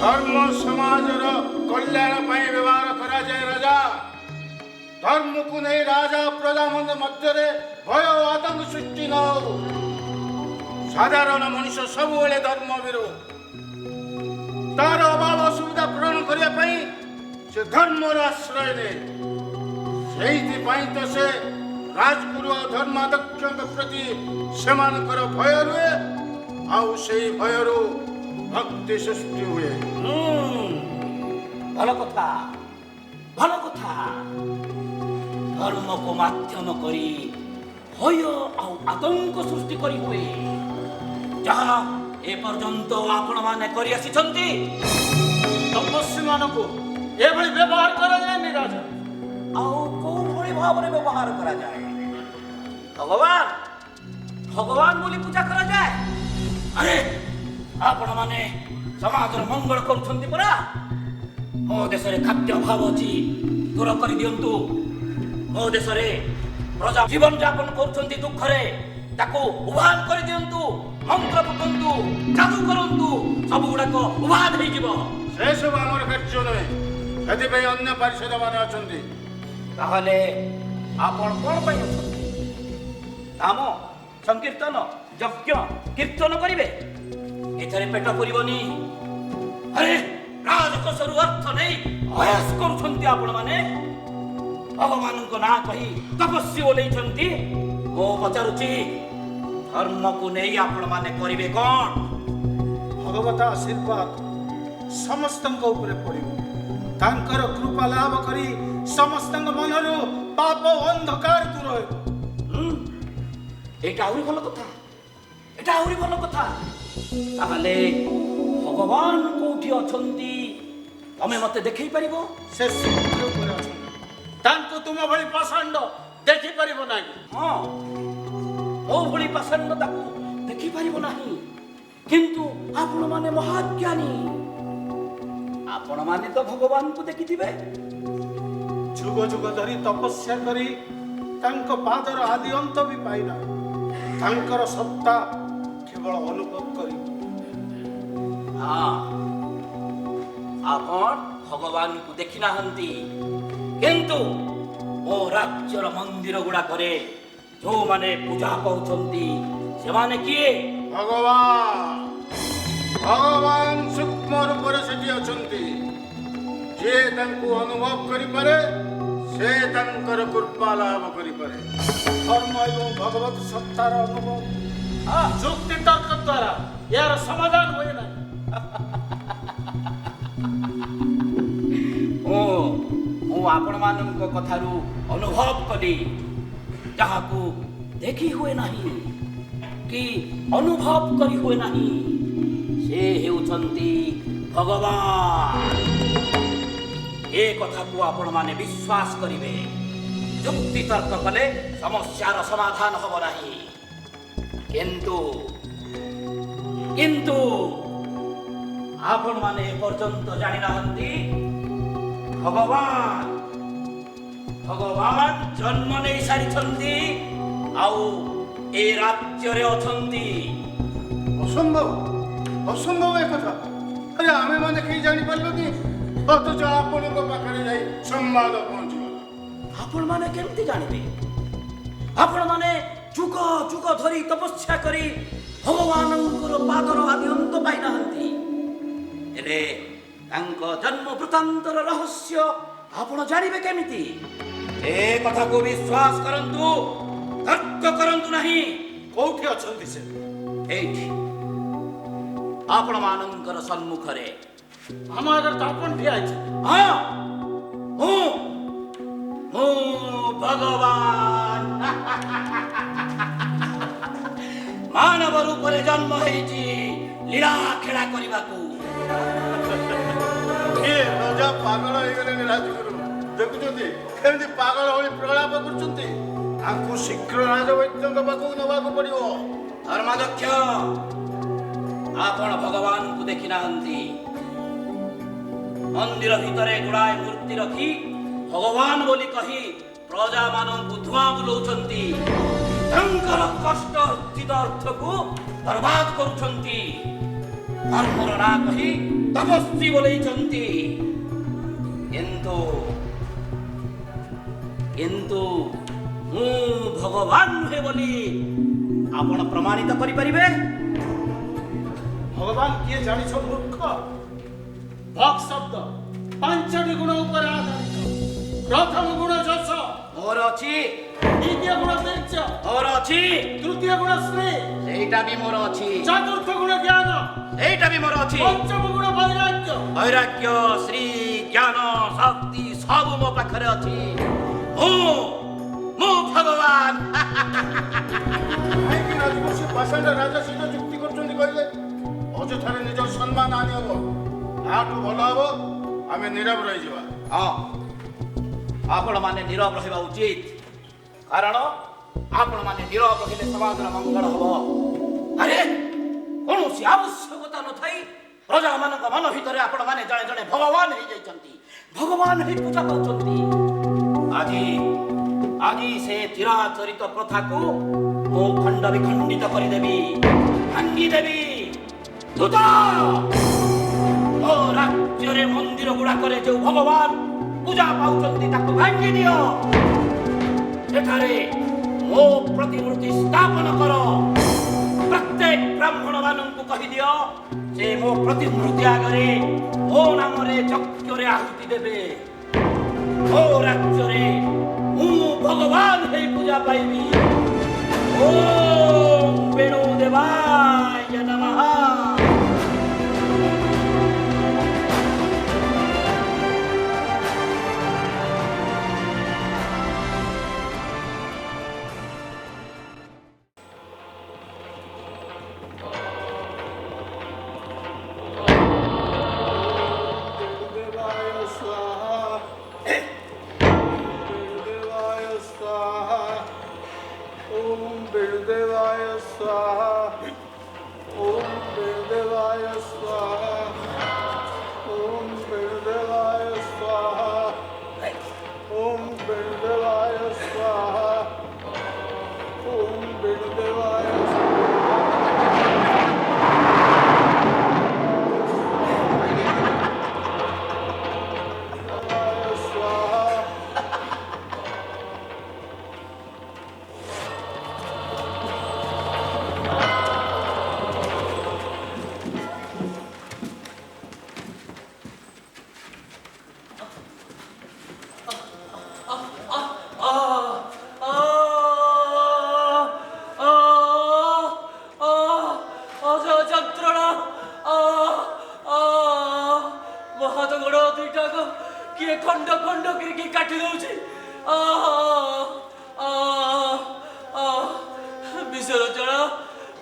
ଧର୍ମ ସମାଜର କଲ୍ୟାଣ ପାଇଁ ବ୍ୟବହାର କରାଯାଏ ରାଜା। ଧର୍ମକୁ ନେଇ ରାଜା ପ୍ରଜାମାନଙ୍କ ମଧ୍ୟରେ ଭୟ ଓ ଆତଙ୍କ ସୃଷ୍ଟି ନ ହେଉ। ସାଧାରଣ ମଣିଷ ସବୁବେଳେ ଧର୍ମ ବିରୋଧ। ତାର ଅଭାବ ଅସୁବିଧା ପୂରଣ କରିବା ପାଇଁ ସେ ଧର୍ମର ଆଶ୍ରୟ ନିଏ। ସେଇଥିପାଇଁ ତ ସେ ରାଜଗୁରୁ ଓ ଧର୍ମାଧ୍ୟକ୍ଷଙ୍କ ପ୍ରତି ସେମାନଙ୍କର ଭୟ ରୁହେ। ଆଉ ସେଇ ଭୟରୁ ଭକ୍ତି ସୃଷ୍ଟି ହୁଏ। ଭଲ କଥା। ଧର୍ମକୁ ମାଧ୍ୟମ କରି ଭୟ ଆଉ ଆତଙ୍କ ସୃଷ୍ଟି କରି ହୁଏ, ଯାହା ଏପର୍ଯ୍ୟନ୍ତ ଆପଣମାନେ କରି ଆସିଛନ୍ତି। ତପସ୍ୱୀମାନଙ୍କୁ ଏଭଳି ବ୍ୟବହାର କରାଯାଏନି ରାଜା। ଆଉ କୋଉ ଭଳି ଭାବରେ ବ୍ୟବହାର କରାଯାଏ? ଭଗବାନ ବୋଲି ପୂଜା କରାଯାଏ। ଆରେ ଆପଣମାନେ ସମାଜର ମଙ୍ଗଳ କରୁଛନ୍ତି ପରା। ମୋ ଦେଶରେ ଖାଦ୍ୟ ଅଭାବ ଅଛି, ଦୂର କରିଦିଅନ୍ତୁ। ମୋ ଦେଶରେ ପ୍ରଜା ଜୀବନ ଯାପନ କରୁଛନ୍ତି ଦୁଃଖରେ, ତାକୁ ଉଭାନ କରିଦିଅନ୍ତୁ। ମନ୍ତ୍ର ପକାନ୍ତୁ, ଯାଦୁ କରନ୍ତୁ, ସବୁ ଗୁଡାକ ଉଭାନ ହେଇଯିବ। ସେସବୁ ଆମର କାର୍ଯ୍ୟ ନୁହେଁ। ସେଥିପାଇଁ ଅନ୍ୟ ପାରିଷଦମାନେ ଅଛନ୍ତି। ତାହେଲେ ଆପଣ କ'ଣ ପାଇଁ ଅଛନ୍ତି? ନାମ ସଂକୀର୍ତ୍ତନ, ଯଜ୍ଞ, କୀର୍ତ୍ତନ କରିବେ? ଏଥିରେ ପେଟ ପୁରିବନି। ଆରେ ରାଜକୋଷରୁ ଅର୍ଥ ନେଇ ଅୟାସ କରୁଛନ୍ତି ଆପଣମାନେ। ଭଗବାନଙ୍କ ନାଁ କହି ତପସ୍ୟା ଓହ୍ଲେଇଛନ୍ତି। ମୁଁ ପଚାରୁଛି, ଧର୍ମକୁ ନେଇ ଆପଣମାନେ କରିବେ କ'ଣ? ଭଗବତ ଆଶୀର୍ବାଦ ସମସ୍ତଙ୍କ ଉପରେ ପଡ଼ିବ। ତାଙ୍କର କୃପା ଲାଭ କରି ସମସ୍ତଙ୍କ ମନରୁ ପାପ ଅନ୍ଧକାର ଦୂର ହେବ। ଏଇଟା ଆହୁରି ଭଲ କଥା। ତାହେଲେ ଭଗବାନ କୋଉଠି ଅଛନ୍ତି ତମେ ମତେ ଦେଖେଇ ପାରିବ? ସେ ସମୁଦ୍ର ଉପରେ ଅଛନ୍ତି। ତାଙ୍କୁ ତୁମ ଭଳି ପାଷାଣ୍ଡ ଦେଖିପାରିବ ନାହିଁ। ହଁ, ମୋ ଭଳି ପାଷାଣ୍ଡ ତାକୁ ଦେଖିପାରିବ ନାହିଁ। କିନ୍ତୁ ଆପଣମାନେ ମହାଜ୍ଞାନୀ। ଆପଣମାନେ ତ ଭଗବାନଙ୍କୁ ଦେଖିଥିବେ। ଯୁଗ ଯୁଗ ଧରି ତପସ୍ୟା କରି ତାଙ୍କ ପାଦର ଆଦି ଅନ୍ତ ବି ପାଇନା। ତାଙ୍କର ସତ୍ତା କେବଳ ଅନୁଭବ କରି। ଆପଣ ଭଗବାନଙ୍କୁ ଦେଖି ନାହାନ୍ତି। କିନ୍ତୁ ମୋ ରାଜ୍ୟର ମନ୍ଦିର ଗୁଡାକରେ ଯୋଉମାନେ ପୂଜା ପାଉଛନ୍ତି ସେମାନେ କିଏ? ଭଗବାନ ସୂକ୍ଷ୍ମ ରୂପରେ ସେଠି ଅଛନ୍ତି। ଯିଏ ତାଙ୍କୁ ଅନୁଭବ କରିପାରେ ସେ ତାଙ୍କର କୃପା ଲାଭ କରିପାରେ। ଧର୍ମ ଏବଂ ଭଗବତ ସତ୍ତାର ଅନୁଭବ ଯୁକ୍ତି ତର୍କ ଦ୍ୱାରା ଏହାର ସମାଧାନ ହୁଏ ନାହିଁ। ମୁଁ ଆପଣମାନଙ୍କ କଥାରୁ ଅନୁଭବ କଲି। ଯାହାକୁ ଦେଖି ହୁଏ ନାହିଁ କି ଅନୁଭବ କରି ହୁଏ ନାହିଁ ସେ ହେଉଛନ୍ତି ଭଗବାନ। ଏ କଥାକୁ ଆପଣମାନେ ବିଶ୍ୱାସ କରିବେ। ଯୁକ୍ତି ତର୍କ କଲେ ସମସ୍ୟାର ସମାଧାନ ହେବ ନାହିଁ। କିନ୍ତୁ ଆପଣମାନେ ଏପର୍ଯ୍ୟନ୍ତ ଜାଣିନାହାନ୍ତି ଭଗବାନ ଜନ୍ମ ନେଇ ସାରିଛନ୍ତି ଆଉ ଏ ରାଜ୍ୟରେ ଅଛନ୍ତି। ଅସମ୍ଭବ ଏ କଥା। ଆରେ ଆମେ ମାନେ କେହି ଜାଣିପାରିଲୁନି, ଅଥଚ ଆପଣଙ୍କ ପାଖରେ ଯାଇ ସମ୍ବାଦ ପହଞ୍ଚିଗଲା। ଆପଣମାନେ କେମିତି ଜାଣିବେ? ଆପଣମାନେ ଯୁଗ ଯୁଗ ଧରି ତପସ୍ୟା କରି ଭଗବାନଙ୍କର ପାଦର ଆଦି ଅନ୍ତ ପାଇନାହାନ୍ତି। ହେଲେ ତାଙ୍କ ଜନ୍ମ ବୃତ୍ତାନ୍ତର ରହସ୍ୟ ଆପଣ ଜାଣିବେ କେମିତି? ଏ କଥାକୁ ବିଶ୍ୱାସ କରନ୍ତୁ, ତର୍କ କରନ୍ତୁ ନାହିଁ। କୋଉଠି ଅଛନ୍ତି ସେ? ଏଇଠି ଆପଣମାନଙ୍କର ସମ୍ମୁଖରେ। ଆମ ଆଗରେ ତ ଆପଣ ଠିଆ ହେଇଛନ୍ତି। ହଁ, ମୁଁ ମୁଁ ଭଗବାନ ମାନବ ରୂପରେ ଜନ୍ମ ହେଇଛି ଲୀଳା ଖେଳା କରିବାକୁ। ରଜା ପାଗଳ ହେଇଗଲେଣି ରାଜଗୁରୁ। ଦେଖୁଛନ୍ତି କେମିତି ପାଗଳ ଭଳି ପ୍ରଳାପ କରୁଛନ୍ତି। ତାଙ୍କୁ ଶୀଘ୍ର ରାଜବୈଦ୍ୟଙ୍କ ପାଖକୁ ନେବାକୁ ପଡିବ। ଧର୍ମାଧ୍ୟକ୍ଷ, ଆପଣ ଭଗବାନଙ୍କୁ ଦେଖି ନାହାନ୍ତି। ମନ୍ଦିର ଭିତରେ ଗୁଡ଼ାଏ ମୂର୍ତ୍ତି ରଖି ଭଗବାନ ବୋଲି କହି ପ୍ରଜାମାନଙ୍କୁ ଧୂଆଁ ବୁଲଉଛନ୍ତି। ତାଙ୍କର କଷ୍ଟ ଅର୍ଜିତ ଅର୍ଥକୁ ବର୍ବାଦ କରୁଛନ୍ତି। ଧର୍ମର ନାଁ କହି ତପସ୍ୱୀ ବୋଲେଇଛନ୍ତି। କିନ୍ତୁ ମୁଁ ଭଗବାନ ନୁହେଁ ବୋଲି ଆପଣ ପ୍ରମାଣିତ କରିପାରିବେ? ଭଗବାନ କିଏ ଜାଣିଛ ମୂର୍ଖ? ଭକ୍ ଶବ୍ଦ 5ଟି ଗୁଣ ଉପରେ ଆଧାରିତ। ପ୍ରଥମ ଗୁଣ ଯଶ, ମୋର ଅଛି। ଦ୍ୱିତୀୟ ଗୁଣ ଧୈର୍ଯ୍ୟ, ମୋର ଅଛି। ତୃତୀୟ ଗୁଣ ସ୍ନେହ, ସେଇଟା ବି ମୋର ଅଛି। ଚତୁର୍ଥ ଗୁଣ ଜ୍ଞାନ, ସେଇଟା ବି ମୋର ଅଛି। ପଞ୍ଚମ ଗୁଣ ବୈରାଗ୍ୟ। ବୈରାଗ୍ୟ, ଶ୍ରୀ, ଜ୍ଞାନ, ଶକ୍ତି ସବୁ ମୋ ପାଖରେ ଅଛି। ମୁଁ ଭଗବାନ। କାହିଁକି ରାଜବଂଶୀ ପାଷାଣ୍ଡ ରାଜା ସହିତ ଯୁକ୍ତି କରୁଛନ୍ତି କହିଲେ? ଅଯଥାରେ ନିଜର ସମ୍ମାନ ଆଣି ହବ। ତାଠୁ ଭଲ ହବ ଆମେ ନୀରବ ରହିଯିବା। ହଁ, ଆପଣମାନେ ନୀରବ ରହିବା ଉଚିତ। କାରଣ ଆପଣମାନେ ନୀରବ ରହିଲେ ସମାଜର ମଙ୍ଗଳ ହବ। ଆରେ କୌଣସି ଆବଶ୍ୟକତା ନଥାଇ ପ୍ରଜାମାନଙ୍କ ମନ ଭିତରେ ଆପଣମାନେ ଜଣେ ଜଣେ ଭଗବାନ ହେଇଯାଇଛନ୍ତି। ଭଗବାନ ହେଇ ପୂଜା ପାଉଛନ୍ତି। ଆଜି ସେ ଚିରାଚରିତ ପ୍ରଥାକୁ ମୁଁ ଖଣ୍ଡ ବିଖଣ୍ଡିତ କରିଦେବି, ଭାଙ୍ଗିଦେବି। ଦୂତ, ମୋ ରାଜ୍ୟରେ ମନ୍ଦିର ଗୁଡାକରେ ଯୋଉ ଭଗବାନ ପୂଜା ପାଉଛନ୍ତି ତାକୁ ଭାଙ୍ଗି ଦିଅ। ସେଠାରେ ମୋ ପ୍ରତିମୂର୍ତ୍ତି ସ୍ଥାପନ କର। ପ୍ରତ୍ୟେକ ବ୍ରାହ୍ମଣ ମାନଙ୍କୁ କହିଦିଅ ସେ ମୋ ପ୍ରତିମୂର୍ତ୍ତି ଆଗରେ ମୋ ନାମରେ ଯଜ୍ଞରେ ଆହୁତି ଦେବେ। ମୋ ରାଜ୍ୟରେ ମୁଁ ଭଗବାନ ହେଇ ପୂଜା ପାଇବି। ଓମ୍ ବେଣୁ ଦେବାୟ ନମଃ।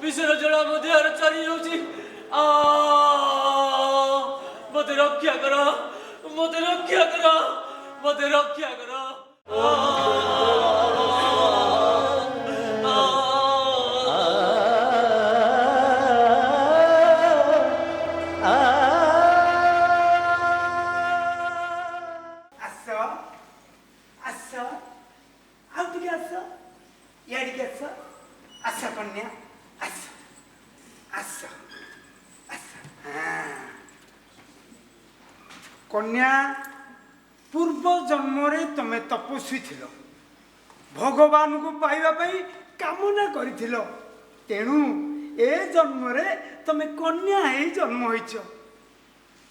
ବିଷର ଜଳ ମୋ ଦେହରେ ଚରି ଯାଉଛି। ମତେ ରକ୍ଷା କର, ମତେ ରକ୍ଷା କର, ମତେ ରକ୍ଷା କର। कन्या पूर्व जन्म तमे तपस्वी थिल, भगवान को पाइबा पई कामना करिथिल, तेणु ए जन्म तमे कन्या हे जन्म होइछ।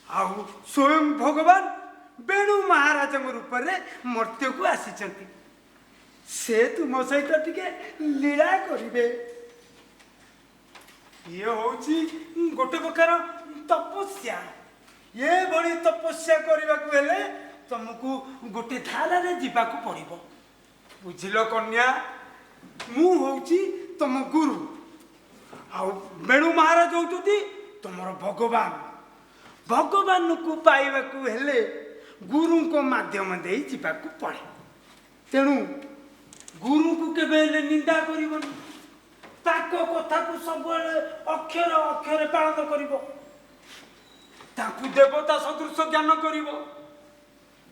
आउ स्वयं भगवान बेणु महाराज रूप में मर्त्य को आसीचंती। से तुम सहित टिके लीला करिवे। ये होची गोटे प्रकार तपस्या। ये बड़ी तपस्या करने को हेले ତମକୁ ଗୋଟେ ଧାରାରେ ଯିବାକୁ ପଡ଼ିବ। ବୁଝିଲ କନ୍ୟା, ମୁଁ ହଉଛି ତମ ଗୁରୁ, ଆଉ ବେଣୁ ମହାରାଜ ହଉଛନ୍ତି ତମର ଭଗବାନ। ଭଗବାନଙ୍କୁ ପାଇବାକୁ ହେଲେ ଗୁରୁଙ୍କ ମାଧ୍ୟମ ଦେଇ ଯିବାକୁ ପଡ଼େ। ତେଣୁ ଗୁରୁଙ୍କୁ କେବେ ହେଲେ ନିନ୍ଦା କରିବନି, ତାଙ୍କ କଥାକୁ ସବୁବେଳେ ଅକ୍ଷର ଅକ୍ଷରେ ପାଳନ କରିବ, ତାଙ୍କୁ ଦେବତା ସଦୃଶ ଜ୍ଞାନ କରିବ।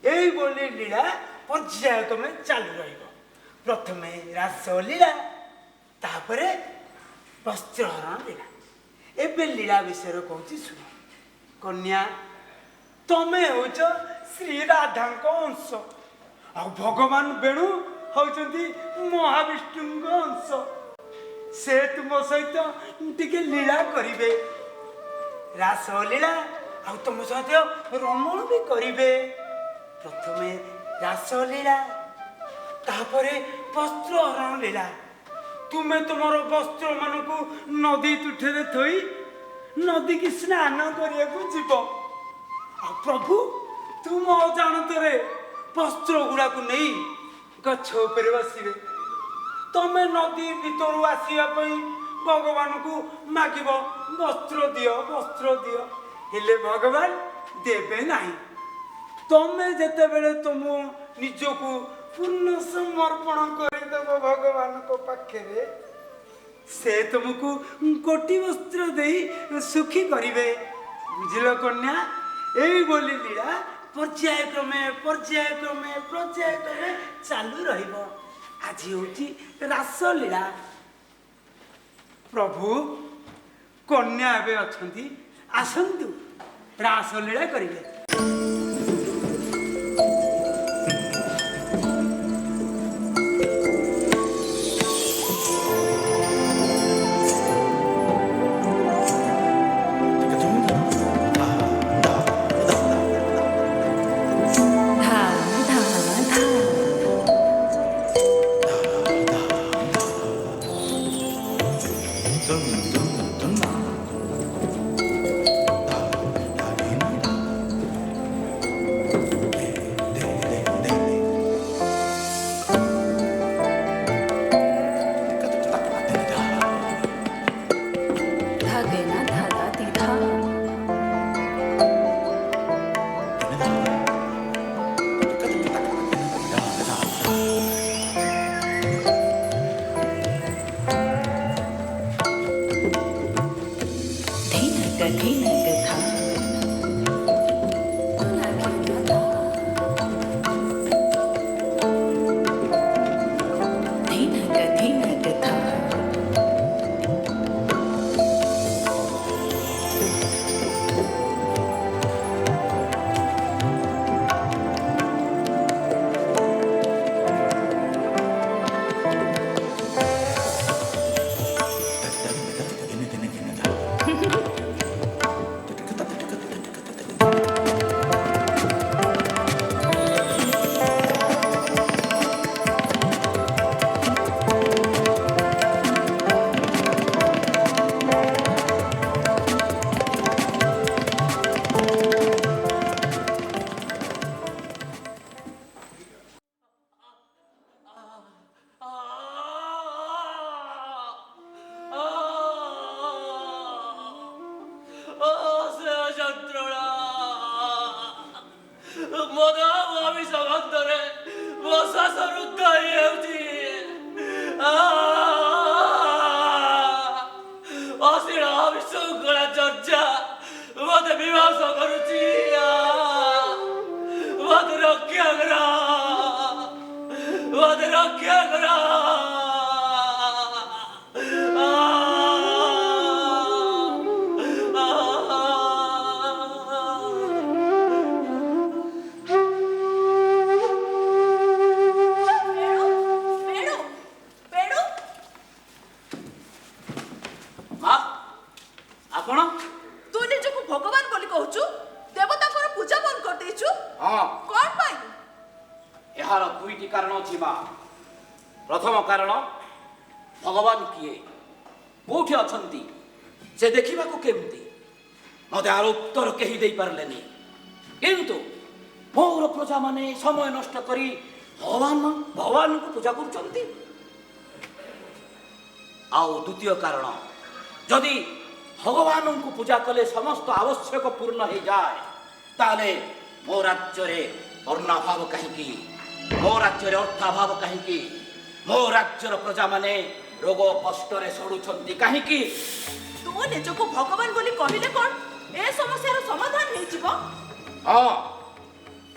ଏଇଭଳି ଲୀଳା ପର୍ଯ୍ୟାୟକ୍ରମେ ଚାଲୁ ରହିବ। ପ୍ରଥମେ ରାସ ଲୀଳା, ତାପରେ ବସ୍ତ୍ରହରଣ ଲୀଳା। ଏବେ ଲୀଳା ବିଷୟରେ କହୁଛି ଶୁଣ। କନ୍ୟା, ତମେ ହେଉଛ ଶ୍ରୀ ରାଧାଙ୍କ ଅଂଶ, ଆଉ ଭଗବାନ ବେଣୁ ହଉଛନ୍ତି ମହାବିଷ୍ଣୁଙ୍କ ଅଂଶ। ସେ ତୁମ ସହିତ ଟିକେ ଲୀଳା କରିବେ, ରାସ ଲୀଳା, ଆଉ ତମ ସହିତ ରମଣ ବି କରିବେ। ପ୍ରଥମେ ରାସ ଲୀଳା, ତାପରେ ବସ୍ତ୍ରହରଣ ଲୀଳା। ତୁମେ ତୁମର ବସ୍ତ୍ରମାନଙ୍କୁ ନଦୀ ତୁଠରେ ଥୋଇ ନଦୀକି ସ୍ନାନ କରିବାକୁ ଯିବ, ଆଉ ପ୍ରଭୁ ତୁମ ଅଜାଣତରେ ବସ୍ତ୍ର ଗୁଡ଼ାକୁ ନେଇ ଗଛ ଉପରେ ବସିବେ। ତମେ ନଦୀ ଭିତରୁ ଆସିବା ପାଇଁ ଭଗବାନଙ୍କୁ ମାଗିବ, ବସ୍ତ୍ର ଦିଅ, ବସ୍ତ୍ର ଦିଅ, ହେଲେ ଭଗବାନ ଦେବେ ନାହିଁ। ତମେ ଯେତେବେଳେ ତୁମ ନିଜକୁ ପୂର୍ଣ୍ଣ ସମର୍ପଣ କରିଦେବ ଭଗବାନଙ୍କ ପାଖରେ, ସେ ତୁମକୁ କୋଟି ବସ୍ତ୍ର ଦେଇ ସୁଖୀ କରିବେ। ବୁଝିଲ କନ୍ୟା, ଏଇଭଳି ଲୀଳା ପର୍ଯ୍ୟାୟକ୍ରମେ ପର୍ଯ୍ୟାୟକ୍ରମେ ପର୍ଯ୍ୟାୟକ୍ରମେ ଚାଲୁ ରହିବ। ଆଜି ହେଉଛି ରାସ ଲୀଳା। ପ୍ରଭୁ, କନ୍ୟା ଏବେ ଅଛନ୍ତି, ଆସନ୍ତୁ ରାସ ଲୀଳା କରିବେ। प्रथम कारण भगवान किए कौटी अच्छा से देखा केमती मत आर उत्तर कहीं दे पारे किंतु ମୋର ପ୍ରଜାମାନେ ସମୟ ନଷ୍ଟ କରି ଭଗବାନଙ୍କୁ ପୂଜା କରୁଛନ୍ତି। ଆଉ ଦ୍ୱିତୀୟ କାରଣ, ଯଦି ଭଗବାନଙ୍କୁ ପୂଜା କଲେ ସମସ୍ତ ଆବଶ୍ୟକ ପୂର୍ଣ୍ଣ ହେଇଯାଏ, ତାହେଲେ ମୋ ରାଜ୍ୟରେ ବର୍ଣ୍ଣାଭାବ କାହିଁକି? ମୋ ରାଜ୍ୟରେ ଅର୍ଥାଭାବ କାହିଁକି? ମୋ ରାଜ୍ୟର ପ୍ରଜାମାନେ ରୋଗ କଷ୍ଟରେ ସଢୁଛନ୍ତି କାହିଁକି? ତୁ ନିଜକୁ ଭଗବାନ ବୋଲି କହିଲେ କ'ଣ ଏ ସମସ୍ୟାର ସମାଧାନ ହେଇଯିବ? ହଁ,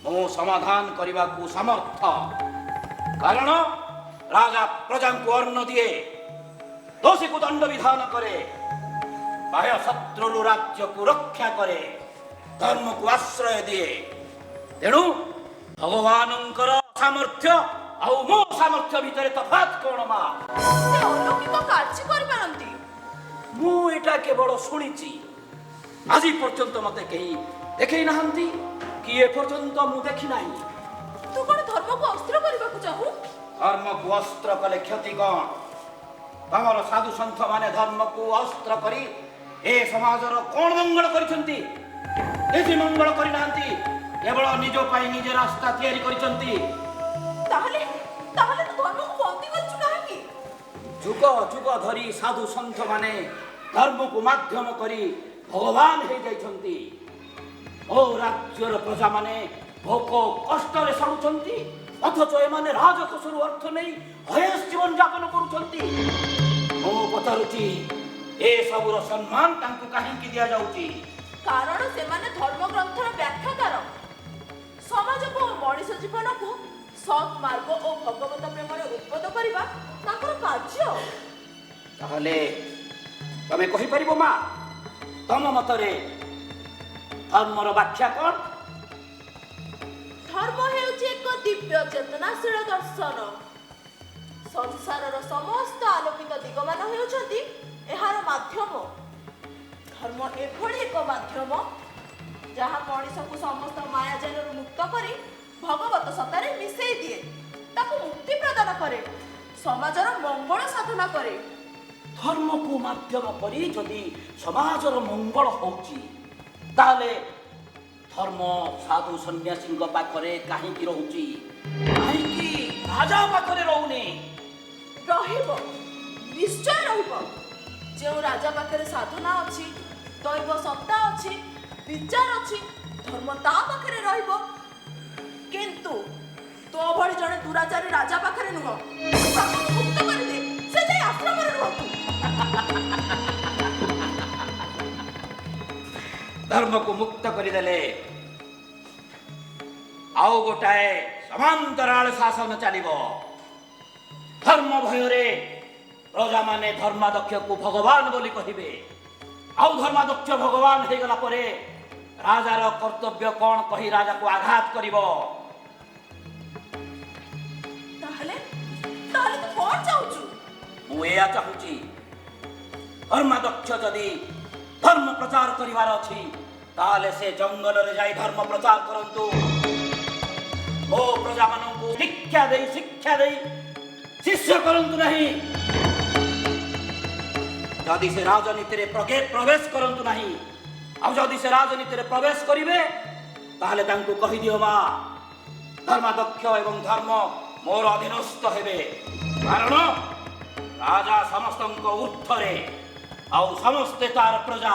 ମୁଁ ସମାଧାନ କରିବାକୁ ସମର୍ଥ। କାରଣ ରାଜା ପ୍ରଜାଙ୍କୁ ଅନ୍ନ ଦିଏ, ଦୋଷୀକୁ ଦଣ୍ଡ ବିଧାନ କରେ, ବାହ୍ୟ ଶତ୍ରୁରୁ ରାଜ୍ୟକୁ ରକ୍ଷା କରେ, ଧର୍ମକୁ ଆଶ୍ରୟ ଦିଏ। ତେଣୁ ଭଗବାନଙ୍କର ସାମର୍ଥ୍ୟ ଆଉ ମୋ ସାମର୍ଥ୍ୟ ଭିତରେ ତଫାତ୍ କ'ଣ ମା? ସେ ଅଲୌକିକ କାର୍ଯ୍ୟ କରିପାରନ୍ତି। ମୁଁ ଏଟା କେବଳ ଶୁଣିଛି, ଆଜି ପର୍ଯ୍ୟନ୍ତ ମତେ କେହି ଦେଖେଇ ନାହାନ୍ତି କି ଏପର୍ଯ୍ୟନ୍ତ ମୁଁ ଦେଖି ନାହିଁ। ତୁ କ'ଣ ଧର୍ମକୁ ଅସ୍ତ୍ର କରିବାକୁ ଚାହୁଁ? ଧର୍ମକୁ ଅସ୍ତ୍ର କଲେ କ୍ଷତି କ'ଣ? ତମର ସାଧୁ ସନ୍ଥ ମାନେ ଧର୍ମକୁ ଅସ୍ତ୍ର କରି ଏ ସମାଜର କ'ଣ ମଙ୍ଗଳ କରିଛନ୍ତି? କିଛି ମଙ୍ଗଳ କରିନାହାନ୍ତି, କେବଳ ନିଜ ପାଇଁ ନିଜେ ରାସ୍ତା ତିଆରି କରିଛନ୍ତି। ତାହେଲେ ତାହେଲେ ତୁ ଧର୍ମକୁ ବନ୍ଦୀ କରିଛୁ କାହିଁକି? ଯୁଗ ଯୁଗ ଧରି ସାଧୁ ସନ୍ଥ ମାନେ ଧର୍ମକୁ ମାଧ୍ୟମ କରି ଭଗବାନ ହେଇଯାଇଛନ୍ତି। ଓ ରାଜ୍ୟର ପ୍ରଜାମାନେ ଭୋକ କଷ୍ଟରେ ସଢୁଛନ୍ତି, ଅଥଚ ଏମାନେ ରାଜକୋଷରୁ ଅର୍ଥ ନେଇ ହୟସ ଜୀବନ ଯାପନ କରୁଛନ୍ତି। ମୁଁ ପଚାରୁଛି, ଏ ସବୁର ସମ୍ମାନ ତାଙ୍କୁ କାହିଁକି ଦିଆଯାଉଛି? କାରଣ ସେମାନେ ଧର୍ମଗ୍ରନ୍ଥର ବ୍ୟାଖ୍ୟାକାର। ସମାଜକୁ ଓ ମଣିଷ ଜୀବନକୁ ସତ୍ ମାର୍ଗ ଓ ଭଗବତ ପ୍ରେମରେ ଉଦ୍ବୋଧ କରିବା ତାଙ୍କର କାର୍ଯ୍ୟ। ତାହେଲେ ତମେ କହିପାରିବ ମା, ତମ ମତରେ ଧର୍ମର ବ୍ୟାଖ୍ୟା କ'ଣ? ଧର୍ମ ହେଉଛି ଏକ ଦିବ୍ୟ ଚେତନାଶୀଳ ଦର୍ଶନ। ସଂସାରର ସମସ୍ତ ଆଲୋକିତ ଦିଗମାନ ହେଉଛନ୍ତି ଏହାର ମାଧ୍ୟମ। ଧର୍ମ ଏଭଳି ଏକ ମାଧ୍ୟମ ଯାହା ମଣିଷକୁ ସମସ୍ତ ମାୟାଜାଲରୁ ମୁକ୍ତ କରି ଭଗବତ ସତ୍ତାରେ ମିଶେଇ ଦିଏ, ତାକୁ ମୁକ୍ତି ପ୍ରଦାନ କରେ, ସମାଜର ମଙ୍ଗଳ ସାଧନା କରେ। ଧର୍ମକୁ ମାଧ୍ୟମ କରି ଯଦି ସମାଜର ମଙ୍ଗଳ ହଉଛି, ତାହେଲେ ଧର୍ମ ସାଧୁ ସନ୍ନ୍ୟାସୀଙ୍କ ପାଖରେ କାହିଁକି ରହୁଛି? କାହିଁକି ରାଜା ପାଖରେ ରହୁନି? ରହିବ, ନିଶ୍ଚୟ ରହିବ। ଯେଉଁ ରାଜା ପାଖରେ ସାଧନା ଅଛି, ଦୈବ ସତ୍ତା ଅଛି, ବିଚାର ଅଛି, ଧର୍ମ ତା ପାଖରେ ରହିବ। କିନ୍ତୁ ତୋ ଭଳି ଜଣେ ଦୁରାଚାରୀ ରାଜା ପାଖରେ ନୁହଁ। ତାକୁ ମୁକ୍ତ କରିଦେ, ସେ ଯାଇ ଆଶ୍ରମରେ ରୁହନ୍ତୁ। ଧର୍ମକୁ ମୁକ୍ତ କରିଦେଲେ ଆଉ ଗୋଟାଏ ସମାନ୍ତରାଳ ଶାସନ ଚାଲିବ। ଧର୍ମ ଭୟରେ ପ୍ରଜାମାନେ ଧର୍ମାଧ୍ୟକ୍ଷକୁ ଭଗବାନ ବୋଲି କହିବେ। ଆଉ ଧର୍ମାଧ୍ୟକ୍ଷ ଭଗବାନ ହେଇଗଲା ପରେ ରାଜାର କର୍ତ୍ତବ୍ୟ କ'ଣ କହି ରାଜାକୁ ଆଘାତ କରିବ? ତାହେଲେ ତାହେଲେ ତୁ କ'ଣ ଚାହୁଁଛୁ? ମୁଁ ଏଇଆ ଚାହୁଁଛି, ଧର୍ମାଧ୍ୟକ୍ଷ ଯଦି ଧର୍ମ ପ୍ରଚାର କରିବାର ଅଛି, ତାହେଲେ ସେ ଜଙ୍ଗଲରେ ଯାଇ ଧର୍ମ ପ୍ରଚାର କରନ୍ତୁ। ଓ ପ୍ରଜାମାନଙ୍କୁ ଶିକ୍ଷା ଦେଇ ଶିଷ୍ୟ କରନ୍ତୁ ନାହିଁ। ଯଦି ସେ ରାଜନୀତିରେ ପ୍ରବେଶ କରନ୍ତୁ ନାହିଁ, ଆଉ ଯଦି ସେ ରାଜନୀତିରେ ପ୍ରବେଶ କରିବେ, ତାହେଲେ ତାଙ୍କୁ କହିଦିଅ ମା, ଧର୍ମାଧ୍ୟକ୍ଷ ଏବଂ ଧର୍ମ ମୋର ଅଧୀନସ୍ଥ ହେବେ। କାରଣ ରାଜା ସମସ୍ତଙ୍କ ଊର୍ଦ୍ଧ୍ୱରେ, ଆଉ ସମସ୍ତେ ତାର ପ୍ରଜା।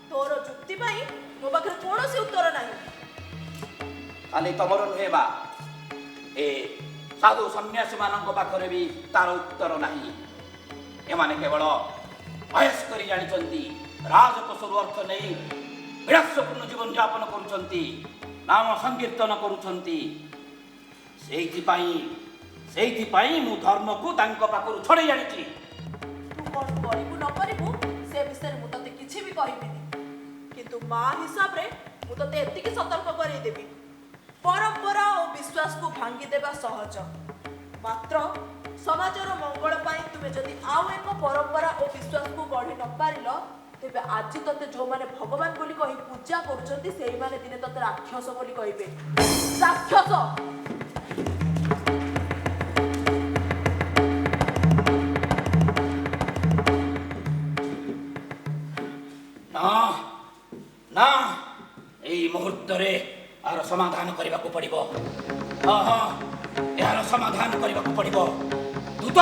ତୋର ଯୁକ୍ତି ପାଇଁ ମୋ ପାଖରେ କୌଣସି ଉତ୍ତର ନାହିଁ। ଖାଲି ତମର ନୁହେଁ ବା, ଏ ସାଧୁ ସନ୍ନ୍ୟାସୀ ମାନଙ୍କ ପାଖରେ ବି ତାର ଉତ୍ତର ନାହିଁ। ଏମାନେ କେବଳ ବୟସ କରି ଜାଣିଛନ୍ତି, ରାଜକୋଷରୁ ଅର୍ଥ ନେଇ ବିଳାସପୂର୍ଣ୍ଣ ଜୀବନ ଯାପନ କରୁଛନ୍ତି, ନାମ ସଂକୀର୍ତ୍ତନ କରୁଛନ୍ତି। ସେଇଥିପାଇଁ ମୁଁ ଧର୍ମକୁ ତାଙ୍କ ପାଖରୁ ଛଡ଼େଇ ଆଣିଛି। ତୁ କ'ଣ କରିବୁ ନ କରିବୁ ସେ ବିଷୟରେ ମୁଁ ତତେ କିଛି ବି କହିବିନି, କିନ୍ତୁ ମା ହିସାବରେ ମୁଁ ତତେ ଏତିକି ସତର୍କ କରେଇଦେବି, ପରମ୍ପରା ଓ ବିଶ୍ୱାସକୁ ଭାଙ୍ଗିଦେବା ସହଜ, ମାତ୍ର ସମାଜର ମଙ୍ଗଳ ପାଇଁ ତୁମେ ଯଦି ଆଉ ଏକ ପରମ୍ପରା ଓ ବିଶ୍ୱାସକୁ ଗଢ଼ି ନ ପାରିଲ, ତେବେ ଆଜି ତତେ ଯେଉଁମାନେ ଭଗବାନ ବୋଲି କହି ପୂଜା କରୁଛନ୍ତି, ସେଇମାନେ ଦିନେ ତତେ ରାକ୍ଷସ ବୋଲି କହିବେ। ରାକ୍ଷସ। ନା, ଏଇ ମୁହୂର୍ତ୍ତରେ यार समाधान करने को पड़िबो। हाँ हाँ यार समाधान करने को पड़िबो। दूत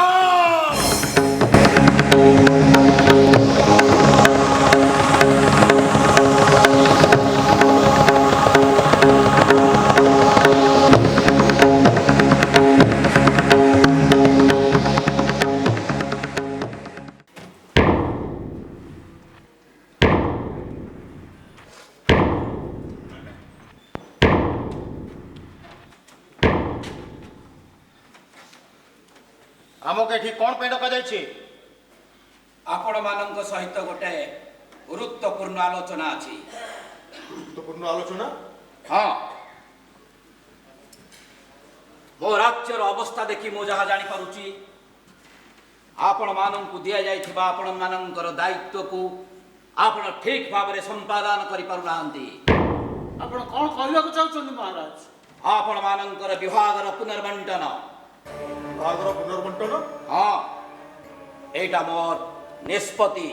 आमको एठी कौन पे डका जाइछि? आपण मानक सहित गोटे गुरुत्वपूर्ण आलोचना अछि। गुरुत्वपूर्ण आलोचना? हाँ मो राज्यर अवस्था देखी मु जहाँ जानी पारुची आपण मानक दिया जाइथिबा आपण मानकर दायित्व को आपण ठीक भाव में संपादन करि पारु नांती। ଆପଣ କ'ଣ କହିବାକୁ ଚାହୁଁଛନ୍ତି ମହାରାଜ? आपण मानकर विभागर पुनर्बंटन। बाघर पुनर्बंटन? हाँ एटा मोर निष्पत्ति।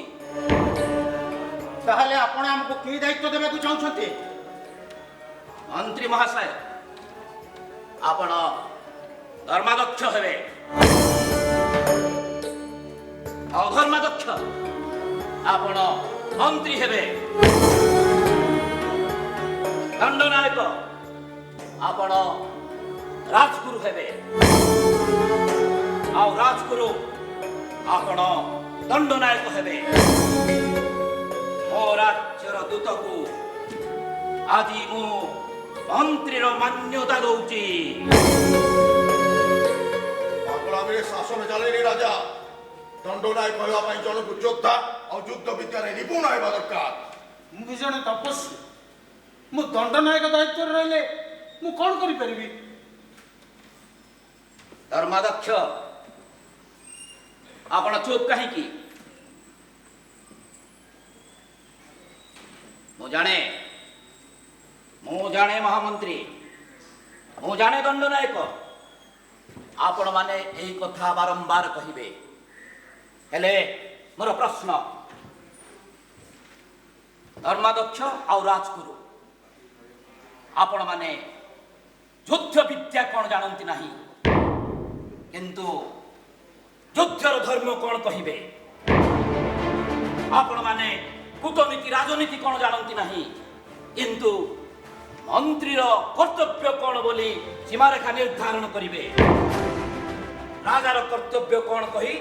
ताहले आपण हमको की दायित्व देबे को चाहछथि? मंत्री महाशय आपण धर्माध्यक्ष हेबे। अधर्माध्यक्ष आपण मंत्री हेबे। दंडनायक आपण राजगुरु हेबे। आ राजगुरु आपण दंडनायक हेबे। ओ राज्यर दूत को आज मु मंत्रीर मान्यता दौची। पागलामिरे शासन चलेनी राजा दंडनायक कहवा पई जन को योद्धा और युद्ध विद्या रे निपुण हेबा दरकार। ମୁଁ ବି ଜଣେ ତପସ୍ୱୀ। ମୁଁ ଦଣ୍ଡନାୟକ ଦାୟିତ୍ୱରେ ରହିଲେ ମୁଁ କ'ଣ କରିପାରିବି? धर्माध्यक्ष आपण चुप कहीं मु जाने महामंत्री मु जाने दंडनायक आपण माने यही कथा बारंबार कहिबे। हेले मोर प्रश्न धर्माध्यक्ष और राजगुरु आपण माने युद्ध विद्या कौन जानती नहीं किंतु युद्धर धर्म कौन कहिबे। आपण माने कूटनीति राजनीति कौन जानती नहीं किंतु मंत्रीर कर्तव्य कौन बोली सीमारेखा निर्धारण करिवे। राजार कर्तव्य कौन कही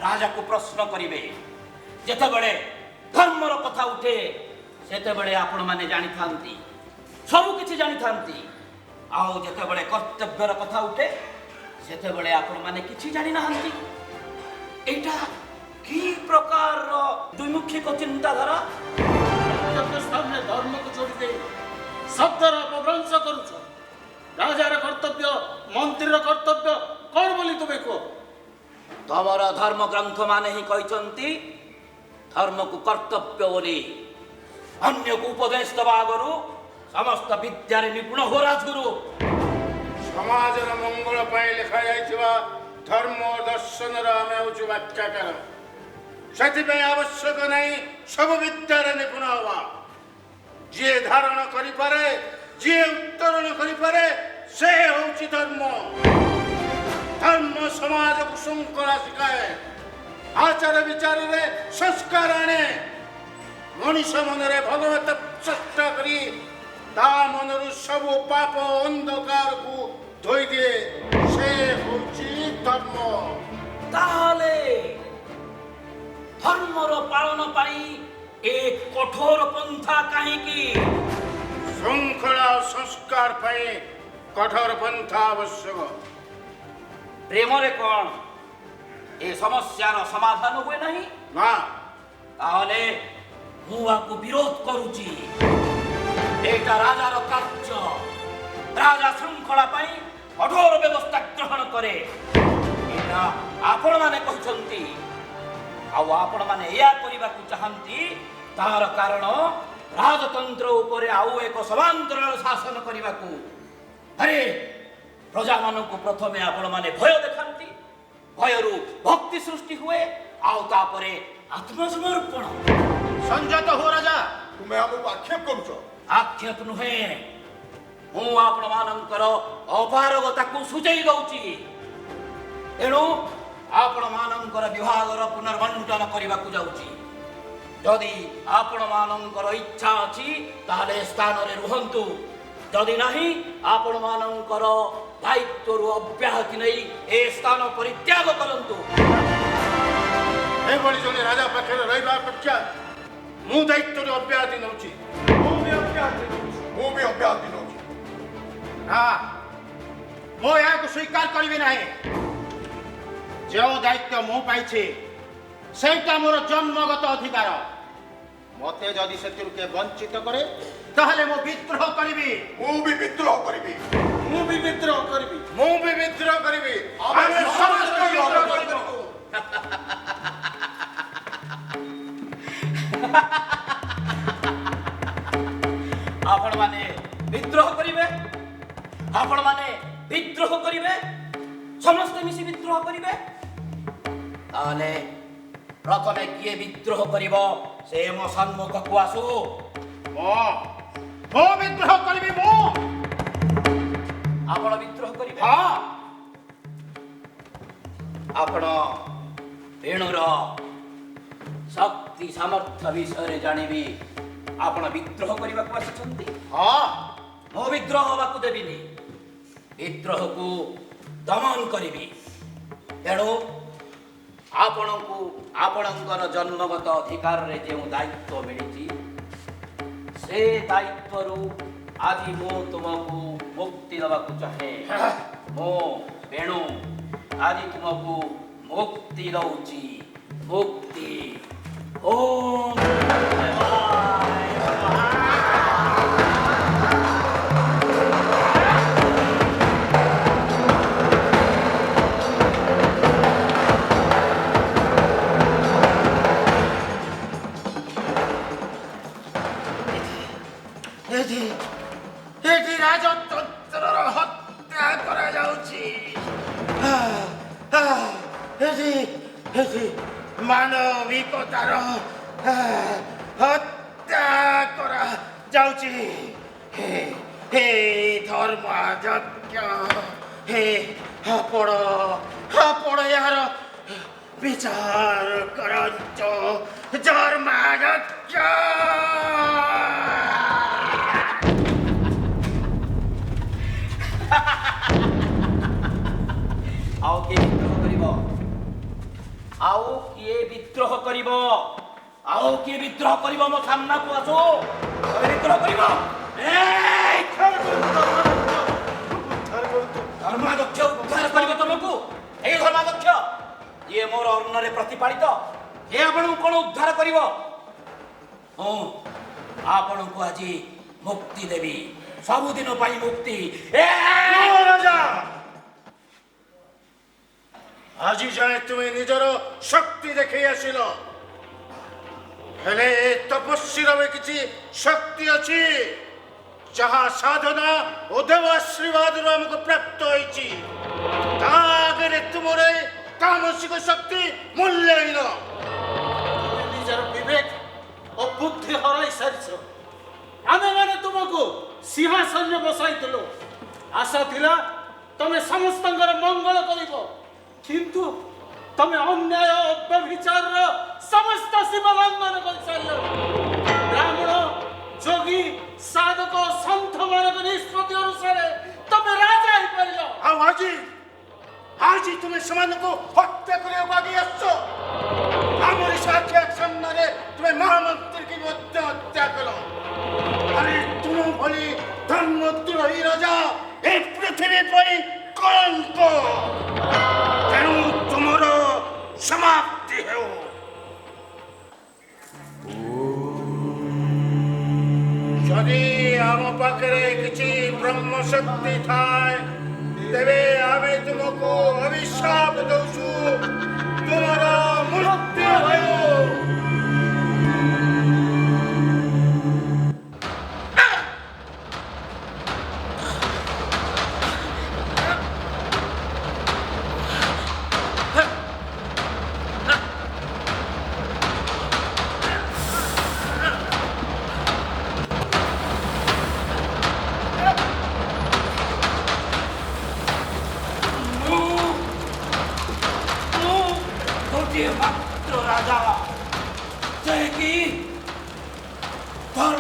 राजा को प्रश्न करिवे। जेते बड़े धर्मर कथा उठे सेते बड़े आपण माने जानी थांती सब किछि जानी थांती आउ जेते बड़े कर्तव्यर कथा उठे सेते बड़े आपण माने किछि जानी नाहंती। एटा की प्रकार द्विमुखी को चिंताधारा सामने धर्म को जोड़ी दे शब्दर अपभ्रंश करुछ। राजार कर्तव्य मंत्रीर कर्तव्य कौन बोली तुमे को? तमर धर्म ग्रंथ माने ही कहचंती धर्म को कर्तव्य बोली। अन्य को उपदेश दबा आगरू समस्त विद्या रे निपुण हो राजगुरु। समाजर मंगल पाई लिखा जाइथिबा धर्म और दर्शन आम हूँ व्याख्याकार से आवश्यक नहीं सब विद्यार निपुण हवा। जी धारण करें जी उत्तरण करें से हूँ धर्म। धर्म समाज को श्रृंखला शिखाए आचार विचार रे संस्कार आने मनीष मन रे भगवत चेष्टा करी ता मनरु सब पाप अंधकार को धोई दिए से हूँ धर्म। ताहले धर्मर पालन पाई एक कठोर पंथा कहीं की? श्रृंखला और संस्कार पाई कठोर पंथा आवश्यक। प्रेम रे कौन ए समस्यार समाधान हुए नहीं ना ताहले मुआ को विरोध करूची। एटा राजार कार्य राजा श्रृंखला पाई कठोर व्यवस्था ग्रहण करे एटा आपण माने कहचंती आउ आपण माने या करिबा को चाहंती तार कारण राजतंत्र ऊपर आउ एक समांतराल शासन करिबा को। अरे प्रजा मानन को प्रथमे आपण माने भय देखांती भयरु भक्ति सृष्टि हुए आउ तापरे आत्मसमर्पण। संजत हो राजा तुम्हें हमको आक्षेप करूछ? आक्षेप नुहे ମୁଁ ଆପଣମାନଙ୍କର ଅପାରଗତାକୁ ସୂଚାଇ ଦଉଛି। ତେଣୁ ଆପଣମାନଙ୍କର ବିଭାଗର ପୁନର୍ବଣ୍ଟନ କରିବାକୁ ଯାଉଛି। ଯଦି ଆପଣମାନଙ୍କର ଇଚ୍ଛା ଅଛି ତାହେଲେ ସ୍ଥାନରେ ରୁହନ୍ତୁ, ଯଦି ନାହିଁ ଆପଣମାନଙ୍କର ଦାୟିତ୍ୱରୁ ଅବ୍ୟାହତି ନେଇ ଏ ସ୍ଥାନ ପରିତ୍ୟାଗ କରନ୍ତୁ। ଏଭଳି ଜଣେ ରାଜା ପାଖରେ ରହିବା ଅପେକ୍ଷା ମୁଁ ଦାୟିତ୍ୱରୁ ଅବ୍ୟାହତି ନେଉଛି। ମୁଁ ବି ଅବ୍ୟାହତି ନେଉଛି। ନା, ମୁଁ ଏହାକୁ ସ୍ୱୀକାର କରିବି ନାହିଁ। ଯେଉଁ ଦାୟିତ୍ୱ ମୁଁ ପାଇଛି ସେଇଟା ମୋର ଜନ୍ମଗତ ଅଧିକାର। ମତେ ଯଦି ସେଥିରୁ କିଏ ବଞ୍ଚିତ କରେ ତାହେଲେ ମୁଁ ବିଦ୍ରୋହ କରିବି। ମୁଁ ବି ବିଦ୍ରୋହ କରିବି। ମୁଁ ବି ବିଦ୍ରୋହ କରିବି। ମୁଁ ବି ବିଦ୍ରୋହ କରିବି। ଆମେ ସମସ୍ତେ ବିଦ୍ରୋହ କରିବୁ। ଆପଣମାନେ ବିଦ୍ରୋହ କରିବେ? ଆପଣମାନେ ବିଦ୍ରୋହ କରିବେ? ସମସ୍ତେ ମିଶି ବିଦ୍ରୋହ କରିବେ? ତାହେଲେ ପ୍ରଥମେ କିଏ ବିଦ୍ରୋହ କରିବ ସେ ମୋ ସମ୍ମୁଖକୁ ଆସୁ। ମୁଁ ବିଦ୍ରୋହ କରିବି। ଆପଣ ବିଦ୍ରୋହ କରିବେ? ହଁ। ଆପଣ ବେଣୁର ଶକ୍ତି ସାମର୍ଥ୍ୟ ବିଷୟରେ ଜାଣିବି ଆପଣ ବିଦ୍ରୋହ କରିବାକୁ ଆସିଛନ୍ତି। ହଁ, ମୁଁ ବିଦ୍ରୋହ ହେବାକୁ ଦେବିନି, ବିଦ୍ରୋହକୁ ଦମନ କରିବି। ତେଣୁ ଆପଣଙ୍କୁ ଆପଣଙ୍କର ଜନ୍ମଗତ ଅଧିକାରରେ ଯେଉଁ ଦାୟିତ୍ୱ ମିଳିଛି ସେ ଦାୟିତ୍ୱରୁ ଆଜି ମୁଁ ତୁମକୁ ମୁକ୍ତି ଦେବାକୁ ଚାହେଁ। ମୁଁ ବେଣୁ ଆଜି ତୁମକୁ ମୁକ୍ତି ଦଉଛି। ମୁକ୍ତି। ଓମ୍ ଏଠି ରାଜତନ୍ତ୍ରର ହତ୍ୟା କରାଯାଉଛି। ଏଠି ମାନବିକତାର ହତ୍ୟା କରାଯାଉଛି। ହେ ଧର୍ମଯଜ୍ଞ, ହେ ଆପଣ ଏହାର ବିଚାର କରନ୍ତୁ। ଧର୍ମଯଜ୍ଞ। ଆଉ କିଏ ବିଦ୍ରୋହ କରିବ? ଆଉ କିଏ ବିଦ୍ରୋହ କରିବ? ଆଉ କିଏ ବିଦ୍ରୋହ କରିବ? ମୋ ସାମ୍ନାକୁ ଆସୁ। ବିଦ୍ରୋହ କରିବ? ଧର୍ମାଧ୍ୟକ୍ଷ ଉଦ୍ଧାର କରିବ ତମକୁ। ଏଇ ଧର୍ମାଧ୍ୟକ୍ଷ ଇଏ ମୋର ଅନ୍ନରେ ପ୍ରତିପାଳିତ, ଏ ଆପଣଙ୍କୁ କଣ ଉଦ୍ଧାର କରିବ? ମୁଁ ଆପଣଙ୍କୁ ଆଜି ମୁକ୍ତି ଦେବି, ସବୁଦିନ ପାଇଁ ମୁକ୍ତି। ଆଜି ଯାଏ ତୁମେ ନିଜର ଶକ୍ତି ଦେଖେଇ ଆସିଲ, ହେଲେ ତପସ୍ୱୀର ବି କିଛି ଶକ୍ତି ଅଛି ଯାହା ସାଧନା ଓ ଦେବ ଆଶୀର୍ବାଦରୁ ଆମକୁ ପ୍ରାପ୍ତ ହୋଇଛି। ତା ଆଗରେ ତୁମର ଏ ତାମସିକ ଶକ୍ତି ମୂଲ୍ୟହୀନ। ନିଜର ବିବେକ ଓ ବୁଦ୍ଧି ହରାଇ ସାରିଛ। ଆମେମାନେ ତୁମକୁ ସିଂହାସନରେ ବସାଇଥିଲୁ, ଆଶା ଥିଲା ତମେ ସମସ୍ତଙ୍କର ମଙ୍ଗଳ କରିବ, କିନ୍ତୁ ତମେ ଅନ୍ୟାୟ ଓ ବ୍ୟଭିଚାରର ସମସ୍ତ ସୀମା ଲଙ୍ଘନ କରିସାରିଲ। ବ୍ରାହ୍ମଣ, ଯୋଗୀ, ସାଧକ, ସନ୍ଥମାନଙ୍କ ନିଷ୍ପତ୍ତି ଅନୁସାରେ ତମେ ରାଜା ହେଇପାରିଲ। ଆଉ ଆଜି ତୁମେ ସେମାନଙ୍କୁ ହତ୍ୟା କରିବାକୁ ଆଗେଇ ଆସୁଛ। ଆମରି ସାକ୍ଷାତ ସାମ୍ନାରେ ତୁମେ ମହାମନ୍ତ୍ରୀକି ମଧ୍ୟ ହତ୍ୟା କଲ। ଆରେ ତୁମ ଭଳି ଧର୍ମଦ୍ରୋହୀ ରାଜା ଏ ପୃଥିବୀ ପାଇଁ କଳଙ୍କ। ତେଣୁ ତୁମର ସମାପ୍ତି ହେଉ। ଯଦି ଆମ ପାଖରେ କିଛି ବ୍ରହ୍ମଶକ୍ତି ଥାଏ ତେବେ ଆମେ ତୁମକୁ ଅଭିଶାପ ଦଉଛୁ, ତୁମର ମୃତ୍ୟୁ ହେଉ।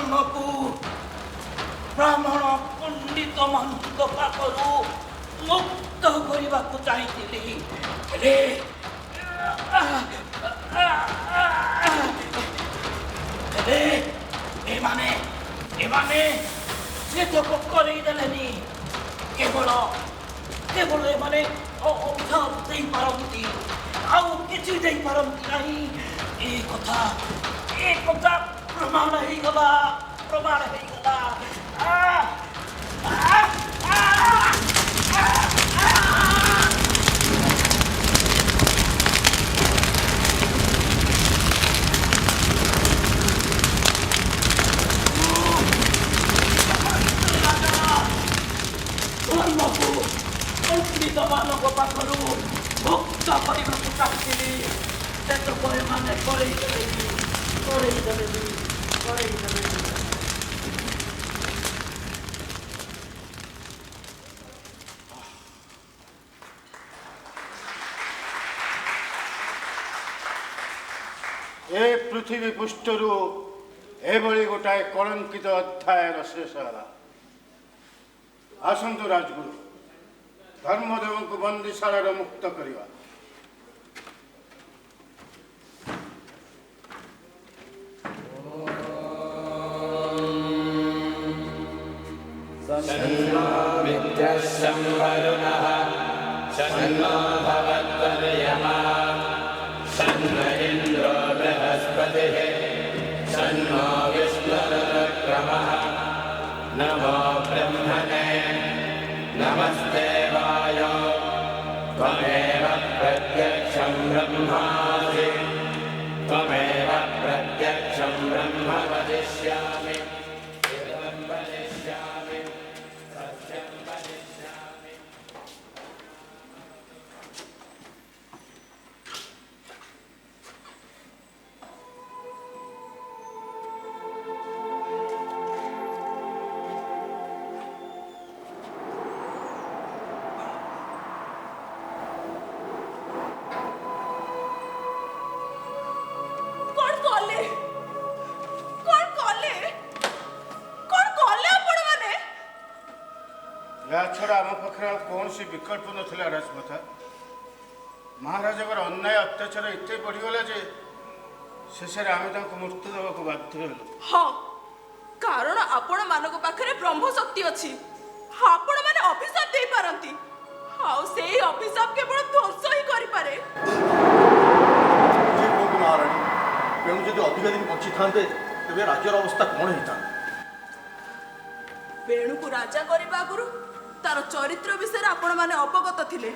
ଧର୍ମକୁ ବ୍ରାହ୍ମଣ ପଣ୍ଡିତ ମାନଙ୍କ ପାଖରୁ ମୁକ୍ତ କରିବାକୁ ଚାହିଁଥିଲି, ହେଲେ ଏମାନେ ସେ ତକ କରେଇ ଦେଲେନି। କେବଳ ଏମାନେ ଅଭାବ ଦେଇପାରନ୍ତି, ଆଉ କିଛି ଦେଇପାରନ୍ତି ନାହିଁ। ଏ କଥା ପ୍ରମାଣ ହେଇଗଲା। ଧର୍ମକୁ ପଣ୍ଡିତମାନଙ୍କ ପାଖରୁ ମୁକ୍ତ କରିବାକୁ ଚାହୁଁଥିଲି, ସେତକ ଏମାନେ କରେଇ ଦେଲେନି। ଏ ପୃଥିବୀ ପୃଷ୍ଠରୁ ଏଭଳି ଗୋଟାଏ କଳଙ୍କିତ ଅଧ୍ୟାୟର ଶେଷ ହେଲା। ଆସନ୍ତୁ ରାଜଗୁରୁ, ଧର୍ମଦେବଙ୍କୁ ବନ୍ଦୀଶାଳାରୁ ମୁକ୍ତ କରିବା। संवरुणः शन्नो भवत्वर्यमा शन्न इन्द्रो बृहस्पतिः शन्नो विष्णुरुक्रमः नमो ब्रह्मणे नमस्ते वायो त्वमेव प्रत्यक्षं ब्रह्मासि त्वमेव प्रत्यक्षं ब्रह्म वदिष्यामि ଛଡ଼ା ଆମ ପାଖରେ ଆଉ କୌଣସି ବିକଳ୍ପ ନଥିଲା ରାଜମାତା। ମହାରାଜାଙ୍କର ଅନ୍ୟାୟ ଅତ୍ୟାଚାର ଏତେ ବଢ଼ିଗଲା ଯେ ଶେଷରେ ଆମେ ତାଙ୍କୁ ମୃତ୍ୟୁ ଦେବାକୁ ବାଧ୍ୟ ହେଲୁ। ହଁ, କାରଣ ଆପଣମାନଙ୍କ ପାଖରେ ବ୍ରହ୍ମଶକ୍ତି ଅଛି। ଆପଣମାନେ ଅଭିଶାପ ଦେଇପାରନ୍ତି, ଆଉ ସେଇ ଅଭିଶାପ କେବଳ ଧ୍ୱଂସ ହିଁ କରିପାରେ। ମହାରାଣୀ, ତେଣୁ ଯଦି ଅଧିକା ଦିନ ବଞ୍ଚିଥାନ୍ତେ ତେବେ ରାଜ୍ୟର ଅବସ୍ଥା କ'ଣ ହେଇଥାନ୍ତା? ବେଣୁକୁ ରାଜା କରିବା ଆଗରୁ ତାର ଚରିତ୍ର ବିଷୟରେ ଆପଣମାନେ ଅବଗତ ଥିଲେ,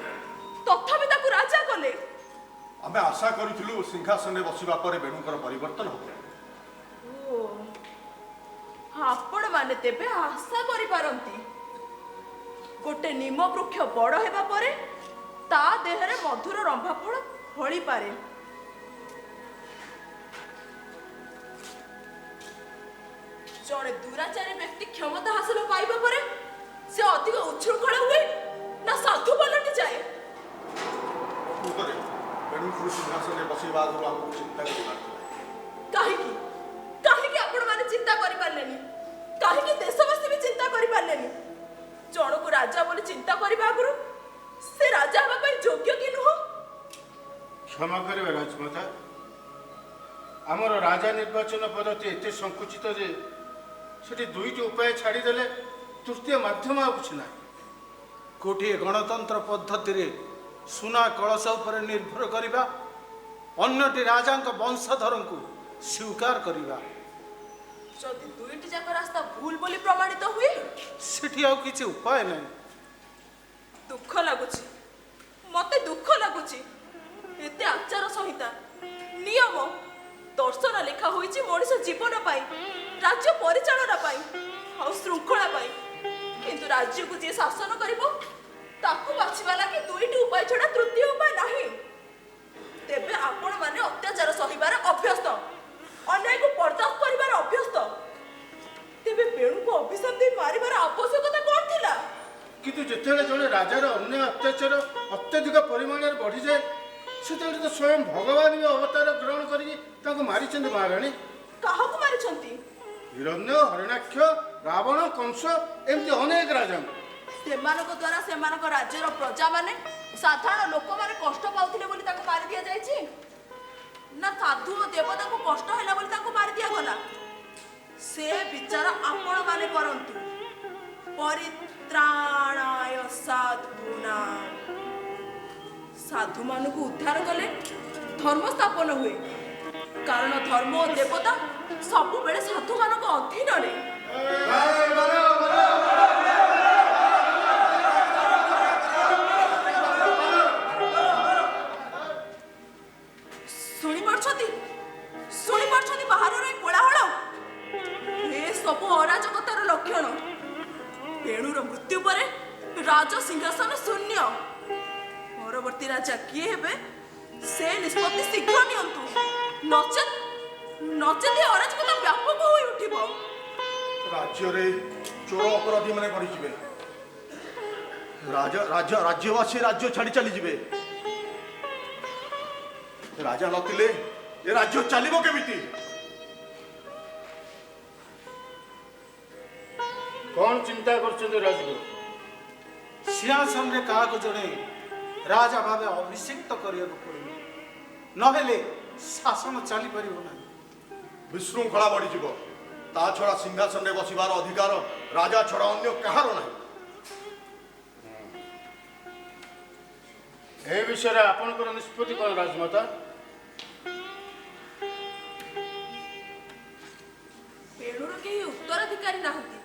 ତଥାପି ତାକୁ ରାଜା କଲେ। ଆମେ ଆଶା କରିଥିଲୁ ସିଂହାସନରେ ବସିବା ପରେ ବେଣୁଙ୍କର ପରିବର୍ତ୍ତନ ହେବ। ଆପଣମାନେ ତେବେ ଆଶା କରିପାରନ୍ତି, ଗୋଟେ ନିମ ବୃକ୍ଷ ବଡ଼ ହେବା ପରେ ତା ଦେହରେ ମଧୁର ରମ୍ଭା ଫଳ ଫଳିପାରେ। ଜଣେ ଦୁରାଚାରୀ ବ୍ୟକ୍ତି କ୍ଷମତା ହାସଲ ପାଇବା ପରେ ସେ ଅଧିକ ଉଚ୍ଛୃଙ୍ଖଳ ହୁଏ ନା ସାଧୁ ପାଲଟି ଯାଏ? ବେଣୁଙ୍କୁ ସିଂହାସନରେ ବସିବା ଆଗରୁ ଆମକୁ ଚିନ୍ତା କରିବା। କାହିଁକି ଆପଣମାନେ ଚିନ୍ତା କରିପାରିଲେନି? କାହିଁକି ଦେଶବାସୀ ବି ଚିନ୍ତା କରିପାରିଲେନି? ଜଣକୁ ରାଜା ବୋଲି ଚିନ୍ତା କରିବା ଆଗରୁ ସେ ରାଜା ହେବା ପାଇଁ ଯୋଗ୍ୟ କି ନୁହଁ? କ୍ଷମା କରିବେ ରାଜମାତା, ଆମର ରାଜା ନିର୍ବାଚନ ପଦ୍ଧତି ଏତେ ସଂକୁଚିତ ଯେ ସେଠି ଦୁଇଟି ଉପାୟ ଛାଡ଼ିଦେଲେ ତୃତୀୟ ମାଧ୍ୟମ ଆଉ କିଛି ନାହିଁ। ଗୋଟିଏ ଗଣତନ୍ତ୍ର ପଦ୍ଧତିରେ ସୁନା କଳସ ଉପରେ ନିର୍ଭର କରିବା, ଅନ୍ୟଟି ରାଜାଙ୍କ ବଂଶଧରଙ୍କୁ ସ୍ୱୀକାର କରିବା। ଯଦି ଦୁଇଟି ଯାକ ରାସ୍ତା ଭୁଲ ବୋଲି ପ୍ରମାଣିତ ହୁଏ, ସେଠି ଆଉ କିଛି ଉପାୟ ନାହିଁ। ଦୁଃଖ ଲାଗୁଛି, ମତେ ଦୁଃଖ ଲାଗୁଛି। ଏତେ ଆଚାର ସଂହିତା, ନିୟମ, ଦର୍ଶନ ଲେଖା ହୋଇଛି ମଣିଷ ଜୀବନ ପାଇଁ, ରାଜ୍ୟ ପରିଚାଳନା ପାଇଁ ଆଉ ଶୃଙ୍ଖଳା ପାଇଁ, କିନ୍ତୁ ରାଜ୍ୟକୁ ଯିଏ ଶାସନ କରିବ ତାକୁ ବାଛିବା ଲାଗି ଦୁଇଟି ଉପାୟ ଛଡ଼ା ତୃତୀୟ ଉପାୟ ନାହିଁ। ତେବେ ଆପଣମାନେ ଅତ୍ୟାଚାର ସହିବାର ଅଭ୍ୟସ୍ତ, ଅନ୍ୟାୟକୁ ବରଦାସ୍ତ କରିବାର ଅଭ୍ୟସ୍ତ। ତେବେ ବେଣୁକୁ ଅଭିଶାପ ଦେଇ ମାରିବାର ଆବଶ୍ୟକତା କ'ଣ ଥିଲା? କିନ୍ତୁ ଯେତେବେଳେ ଜଣେ ରାଜାର ଅନ୍ୟ ଅତ୍ୟାଚାର ଅତ୍ୟଧିକ ପରିମାଣରେ ବଢ଼ିଯାଏ, ସେତେବେଳେ ତ ସ୍ୱୟଂ ଭଗବାନ ବି ଅବତାର ଗ୍ରହଣ କରିକି ତାଙ୍କୁ ମାରିଛନ୍ତି। ମହାରାଣୀ, କାହାକୁ ମାରିଛନ୍ତି? ହିରଣ୍ୟ, ହରିଣାକ୍ଷ, ରାବଣ, କଂସ ଏମିତି ଅନେକ ରାଜା। ସେମାନଙ୍କ ଦ୍ୱାରା ସେମାନଙ୍କ ରାଜ୍ୟର ପ୍ରଜାମାନେ ସାଧାରଣ ଲୋକମାନେ କଷ୍ଟ ପାଉଥିଲେ ବୋଲି ତାଙ୍କୁ ମାରି ଦିଆଯାଇଛି, ନା ସାଧୁ ଓ ଦେବତାଙ୍କୁ କଷ୍ଟ ହେଲା ବୋଲି ତାଙ୍କୁ ମାରି ଦିଆଗଲା? ସେ ବିଚାର ଆପଣମାନେ କରନ୍ତୁ। ପରିତ୍ରାଣାୟ ସାଧୂନାଂ, ସାଧୁମାନଙ୍କୁ ଉଦ୍ଧାର କଲେ ଧର୍ମ ସ୍ଥାପନ ହୁଏ, କାରଣ ଧର୍ମ ଓ ଦେବତା ସବୁବେଳେ ସାଧୁମାନଙ୍କ ଅଧୀନରେ। ଶୁଣିପାରୁଛନ୍ତି ବାହାରର ଏ କୋଳାହଳ? ଏ ସବୁ ଅରାଜକତାର ଲକ୍ଷଣ। ବେଣୁର ମୃତ୍ୟୁ ପରେ ରାଜ ସିଂହାସନ ଶୂନ୍ୟ। ପରବର୍ତ୍ତୀ ରାଜା କିଏ ହେବେ ସେ ନିଷ୍ପତ୍ତି ଶୀଘ୍ର ନିଅନ୍ତୁ, ନଚେତ ଏ ଅରାଜକତା ବ୍ୟାପକ ହୋଇ ଉଠିବ। ରାଜ୍ୟରେ ଚୋର ଅପରାଧୀ ମାନେ ବଢିଯିବେ, ରାଜ୍ୟବାସୀ ରାଜ୍ୟ ଛାଡି ଚାଲିଯିବେ। ରାଜା ନଥିଲେ ଏ ରାଜ୍ୟ ଚାଲିବ କେମିତି? କ'ଣ ଚିନ୍ତା କରୁଛନ୍ତି ରାଜଗୁରୁ? ସିଂହାସନରେ କାହାକୁ ଜଣେ ରାଜା ଭାବେ ଅଭିଷିକ୍ତ କରିବାକୁ ପଡ଼ିବ, ନହେଲେ ଶାସନ ଚାଲିପାରିବ ନାହିଁ। ବିଶୃଙ୍ଖଳା ବଢିଯିବ। ତା ଛଡା ସିଂହାସନରେ ବସିବାର ଅଧିକାର ରାଜା ଛଡା ଅନ୍ୟ କାହାର ନାହିଁ। ଏ ବିଷୟରେ ଆପଣଙ୍କର ନିଷ୍ପତ୍ତି କ'ଣ ରାଜମାତା? ବେଣୁର କେହି ଉତ୍ତରାଧିକାରୀ ନାହାନ୍ତି,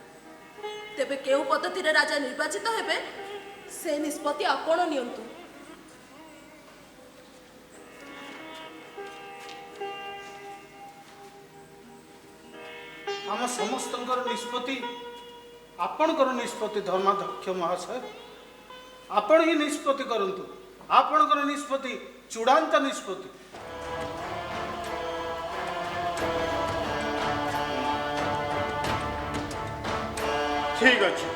ତେବେ କେଉଁ ପଦ୍ଧତିରେ ରାଜା ନିର୍ବାଚିତ ହେବେ ସେ ନିଷ୍ପତ୍ତି ଆପଣ ନିଅନ୍ତୁ। ଆମ ସମସ୍ତଙ୍କର ନିଷ୍ପତ୍ତି ଆପଣଙ୍କର ନିଷ୍ପତ୍ତି ଧର୍ମାଧ୍ୟକ୍ଷ ମହାଶୟ। ଆପଣ ହିଁ ନିଷ୍ପତ୍ତି କରନ୍ତୁ। ଆପଣଙ୍କର ନିଷ୍ପତ୍ତି ଚୂଡ଼ାନ୍ତ ନିଷ୍ପତ୍ତି। ଠିକ୍ ଅଛି,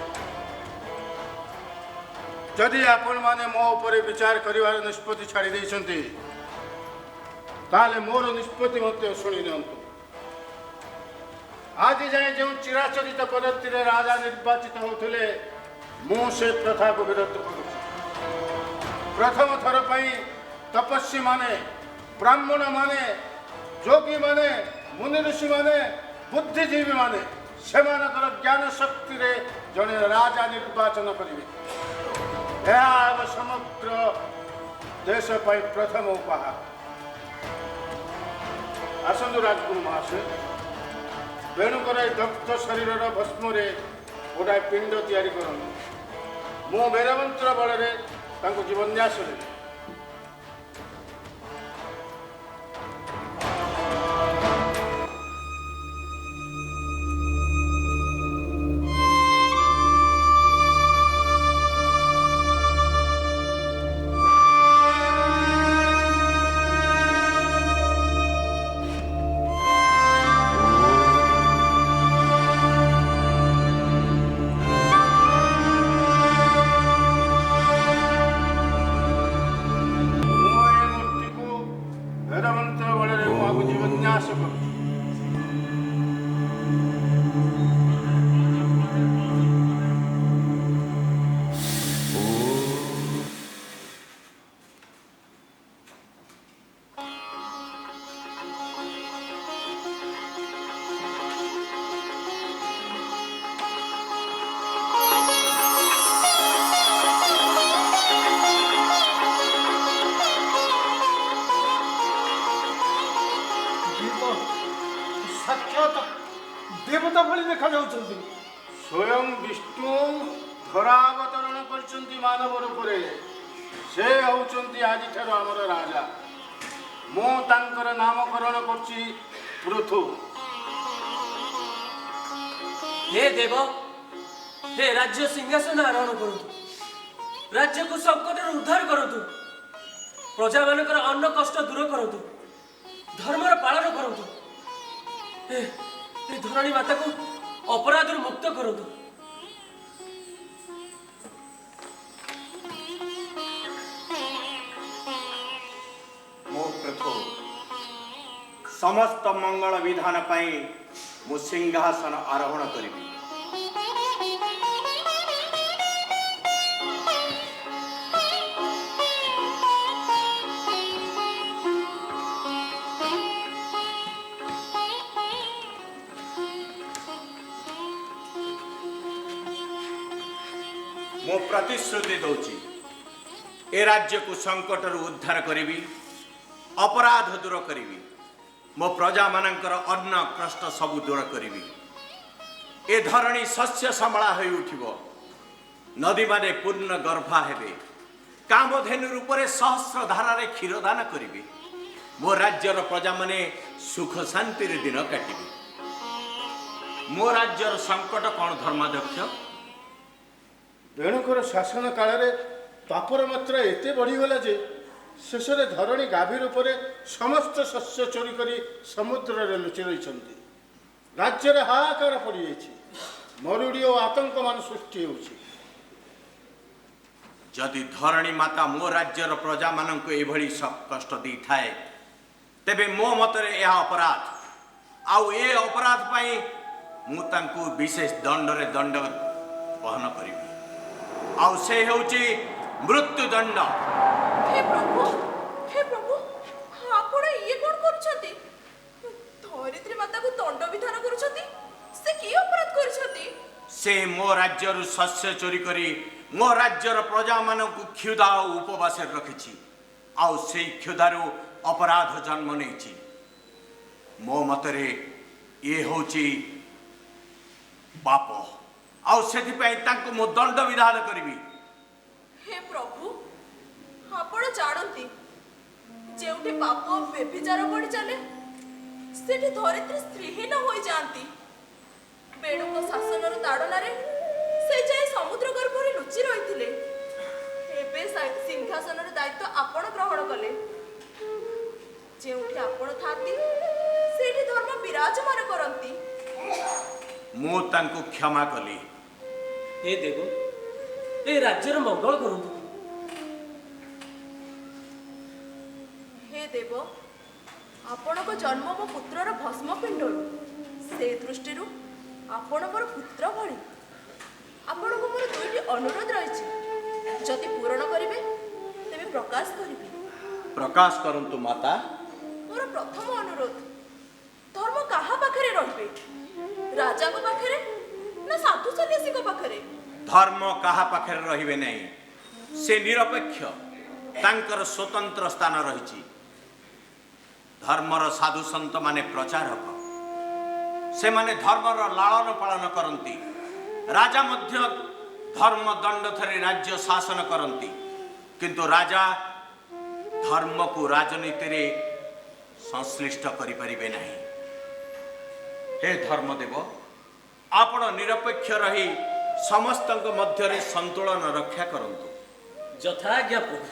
ଯଦି ଆପଣମାନେ ମୋ ଉପରେ ବିଚାର କରିବାର ନିଷ୍ପତ୍ତି ଛାଡ଼ି ଦେଇଛନ୍ତି ତାହେଲେ ମୋର ନିଷ୍ପତ୍ତି ମଧ୍ୟ ଶୁଣି ନିଅନ୍ତୁ। ଆଜି ଯାଏଁ ଯେଉଁ ଚିରାଚରିତ ପଦ୍ଧତିରେ ରାଜା ନିର୍ବାଚିତ ହେଉଥିଲେ ମୁଁ ସେ ପ୍ରଥାକୁ ବିରୋଧ କରୁଛି। ପ୍ରଥମ ଥର ପାଇଁ ତପସ୍ୱୀମାନେ, ବ୍ରାହ୍ମଣମାନେ, ଯୋଗୀମାନେ, ମୁନି ଋଷିମାନେ, ବୁଦ୍ଧିଜୀବୀମାନେ ସେମାନଙ୍କର ଜ୍ଞାନ ଶକ୍ତିରେ ଜଣେ ରାଜା ନିର୍ବାଚନ କରିବେ। ଏହା ହେବ ସମଗ୍ର ଦେଶ ପାଇଁ ପ୍ରଥମ ଉପହାର। ଆସନ୍ତୁ ରାଜଗୁରୁ ମହାଶୟ, ବେଣୁଙ୍କର ଏ ଦଗ୍ଧ ଶରୀରର ଭସ୍ମରେ ଗୋଟାଏ ପିଣ୍ଡ ତିଆରି କରନ୍ତୁ। ମୁଁ ବେଦମନ୍ତ୍ର ବଳରେ ତାଙ୍କୁ ଜୀବନ୍ୟାସ ଦେବି। ଦେବତା ଭଳି ଦେଖାଯାଉଛନ୍ତି। ସ୍ୱୟଂ ବିଷ୍ଣୁ ଧରାବତରଣ କରିଛନ୍ତି ମାନବ ରୂପରେ। ସେ ହେଉଛନ୍ତି ଆଜିଠାରୁ ଆମର ରାଜା। ମୁଁ ତାଙ୍କର ନାମକରଣ କରୁଛି ପୃଥୁ। हे देव, हे राज्य सिंहासन आरोहण करतु, राज्य को संकट उद्धार करतु, प्रजा मानकर अन्न कष्ट दूर करतु, धर्मर पालन करतु, धरणी माता को अपराध मुक्त करतु। समस्त मंगल विधान पाई ମୁଁ ସିଂହାସନ ଆରୋହଣ କରିବି। ମୁଁ ପ୍ରତିଶ୍ରୁତି ଦଉଛି ଏ ରାଜ୍ୟକୁ ସଂକଟରୁ ଉଦ୍ଧାର କରିବି, ଅପରାଧ ଦୂର କରିବି, ମୋ ପ୍ରଜାମାନଙ୍କର ଅନ୍ନ କଷ୍ଟ ସବୁ ଦୂର କରିବି। ଏ ଧରଣୀ ଶସ୍ୟ ଶ୍ୟାମଳା ହୋଇ ଉଠିବ, ନଦୀମାନେ ପୂର୍ଣ୍ଣ ଗର୍ଭା ହେବେ, କାମଧେନୁ ରୂପରେ ସହସ୍ର ଧାରାରେ କ୍ଷୀରଦାନ କରିବେ। ମୋ ରାଜ୍ୟର ପ୍ରଜାମାନେ ସୁଖ ଶାନ୍ତିରେ ଦିନ କାଟିବେ। ମୋ ରାଜ୍ୟର ସଂକଟ କ'ଣ ଧର୍ମାଧ୍ୟକ୍ଷ? ବେଣୁଙ୍କର ଶାସନ କାଳରେ ପାପର ମାତ୍ରା ଏତେ ବଢ଼ିଗଲା ଯେ ଶେଷରେ ଧରଣୀ ଗାଭୀର ଉପରେ ସମସ୍ତ ଶସ୍ୟ ଚୋରି କରି ସମୁଦ୍ରରେ ଲୁଚି ରହିଛନ୍ତି। ରାଜ୍ୟରେ ହାହାକାର ପଡ଼ିଯାଇଛି, ମରୁଡ଼ି ଓ ଆତଙ୍କମାନ ସୃଷ୍ଟି ହେଉଛି। ଯଦି ଧରଣୀ ମାତା ମୋ ରାଜ୍ୟର ପ୍ରଜାମାନଙ୍କୁ ଏଭଳି କଷ୍ଟ ଦେଇଥାଏ, ତେବେ ମୋ ମତରେ ଏହା ଅପରାଧ। ଆଉ ଏ ଅପରାଧ ପାଇଁ ମୁଁ ତାଙ୍କୁ ବିଶେଷ ଦଣ୍ଡରେ ଦଣ୍ଡ ବହନ କରିବି, ଆଉ ସେ ହେଉଛି ମୃତ୍ୟୁଦଣ୍ଡ। ହେ ପ୍ରଭୁ, ହେ ପ୍ରଭୁ, ଆପଣ ଇଏ କ'ଣ କରୁଛନ୍ତି? ଧରିତ୍ରୀ ମାତାକୁ ଦଣ୍ଡ ବିଧାନ କରୁଛନ୍ତି। ସେ କି ଅପରାଧ କରିଛନ୍ତି? ସେ ମୋ ରାଜ୍ୟରୁ ଶସ୍ୟ ଚୋରି କରି ମୋ ରାଜ୍ୟର ପ୍ରଜାମାନଙ୍କୁ କ୍ଷୁଧା ଓ ଉପବାସରେ ରଖିଛି, ଆଉ ସେଇ କ୍ଷୁଧାରୁ ଅପରାଧ ଜନ୍ମ ନେଇଛି। ମୋ ମତରେ ଇଏ ହେଉଛି ପାପ, ଆଉ ସେଥିପାଇଁ ତାଙ୍କୁ ମୁଁ ଦଣ୍ଡ ବିଧାନ କରିବି। ହେ ପ୍ରଭୁ, ଆପଣ ଜାଣନ୍ତି ଯେଉଁଠି ପାପ ଓ ବ୍ୟଭିଚାର ବଢ଼ି ଚାଲେ ସେଠି ଧରିତ୍ରୀ ସ୍ତ୍ରୀହୀନ ହୋଇଯାଆନ୍ତି। ବେଣୁଙ୍କ ଶାସନର ତାଡ଼ନାରେ ସେ ଯାଇ ସମୁଦ୍ର ଗର୍ଭରେ ଲୁଚି ରହିଥିଲେ। ଏବେ ସିଂହାସନର ଦାୟିତ୍ୱ ଆପଣ ଗ୍ରହଣ କଲେ। ଯେଉଁଠି ଆପଣ ଥାନ୍ତି ସେଇଠି ଧର୍ମ ବିରାଜମାନ କରନ୍ତି। ମୁଁ ତାଙ୍କୁ କ୍ଷମା କଲି। ହେ ଦେବ, ଏ ରାଜ୍ୟର ମଙ୍ଗଳ କରନ୍ତୁ। ହେ ଦେବ, ଆପଣଙ୍କ ଜନ୍ମ ମୋ ପୁତ୍ରର ଭସ୍ମ ପିଣ୍ଡରୁ। ସେ ଦୃଷ୍ଟିରୁ ଆପଣ ମୋର ପୁତ୍ର ଭଳି। ଆପଣଙ୍କୁ ମୋର ଦୁଇଟି ଅନୁରୋଧ ରହିଛି, ଯଦି ପୂରଣ କରିବେ ତେବେ ପ୍ରକାଶ କରିବି। ପ୍ରକାଶ କରନ୍ତୁ ମାତା। ମୋର ପ୍ରଥମ ଅନୁରୋଧ, ଧର୍ମ କାହା ପାଖରେ ରହିବେ? ରାଜାଙ୍କ ପାଖରେ ନା ସାଧୁ ସନ୍ନ୍ୟାସୀଙ୍କ ପାଖରେ? ଧର୍ମ କାହା ପାଖରେ ରହିବେ ନାହିଁ, ସେ ନିରପେକ୍ଷ, ତାଙ୍କର ସ୍ୱତନ୍ତ୍ର ସ୍ଥାନ ରହିଛି। ଧର୍ମର ସାଧୁ ସନ୍ଥ ମାନେ ପ୍ରଚାରକ, ସେମାନେ ଧର୍ମର ଲାଳନ ପାଳନ କରନ୍ତି। ରାଜା ମଧ୍ୟ ଧର୍ମ ଦଣ୍ଡ ଧରି ରାଜ୍ୟ ଶାସନ କରନ୍ତି, କିନ୍ତୁ ରାଜା ଧର୍ମକୁ ରାଜନୀତିରେ ସଂଶ୍ଳିଷ୍ଟ କରିପାରିବେ ନାହିଁ। ହେ ଧର୍ମଦେବ, ଆପଣ ନିରପେକ୍ଷ ରହି ସମସ୍ତଙ୍କ ମଧ୍ୟରେ ସନ୍ତୁଳନ ରକ୍ଷା କରନ୍ତୁ। ଯଥାଜ୍ଞା ପ୍ରଭୁ।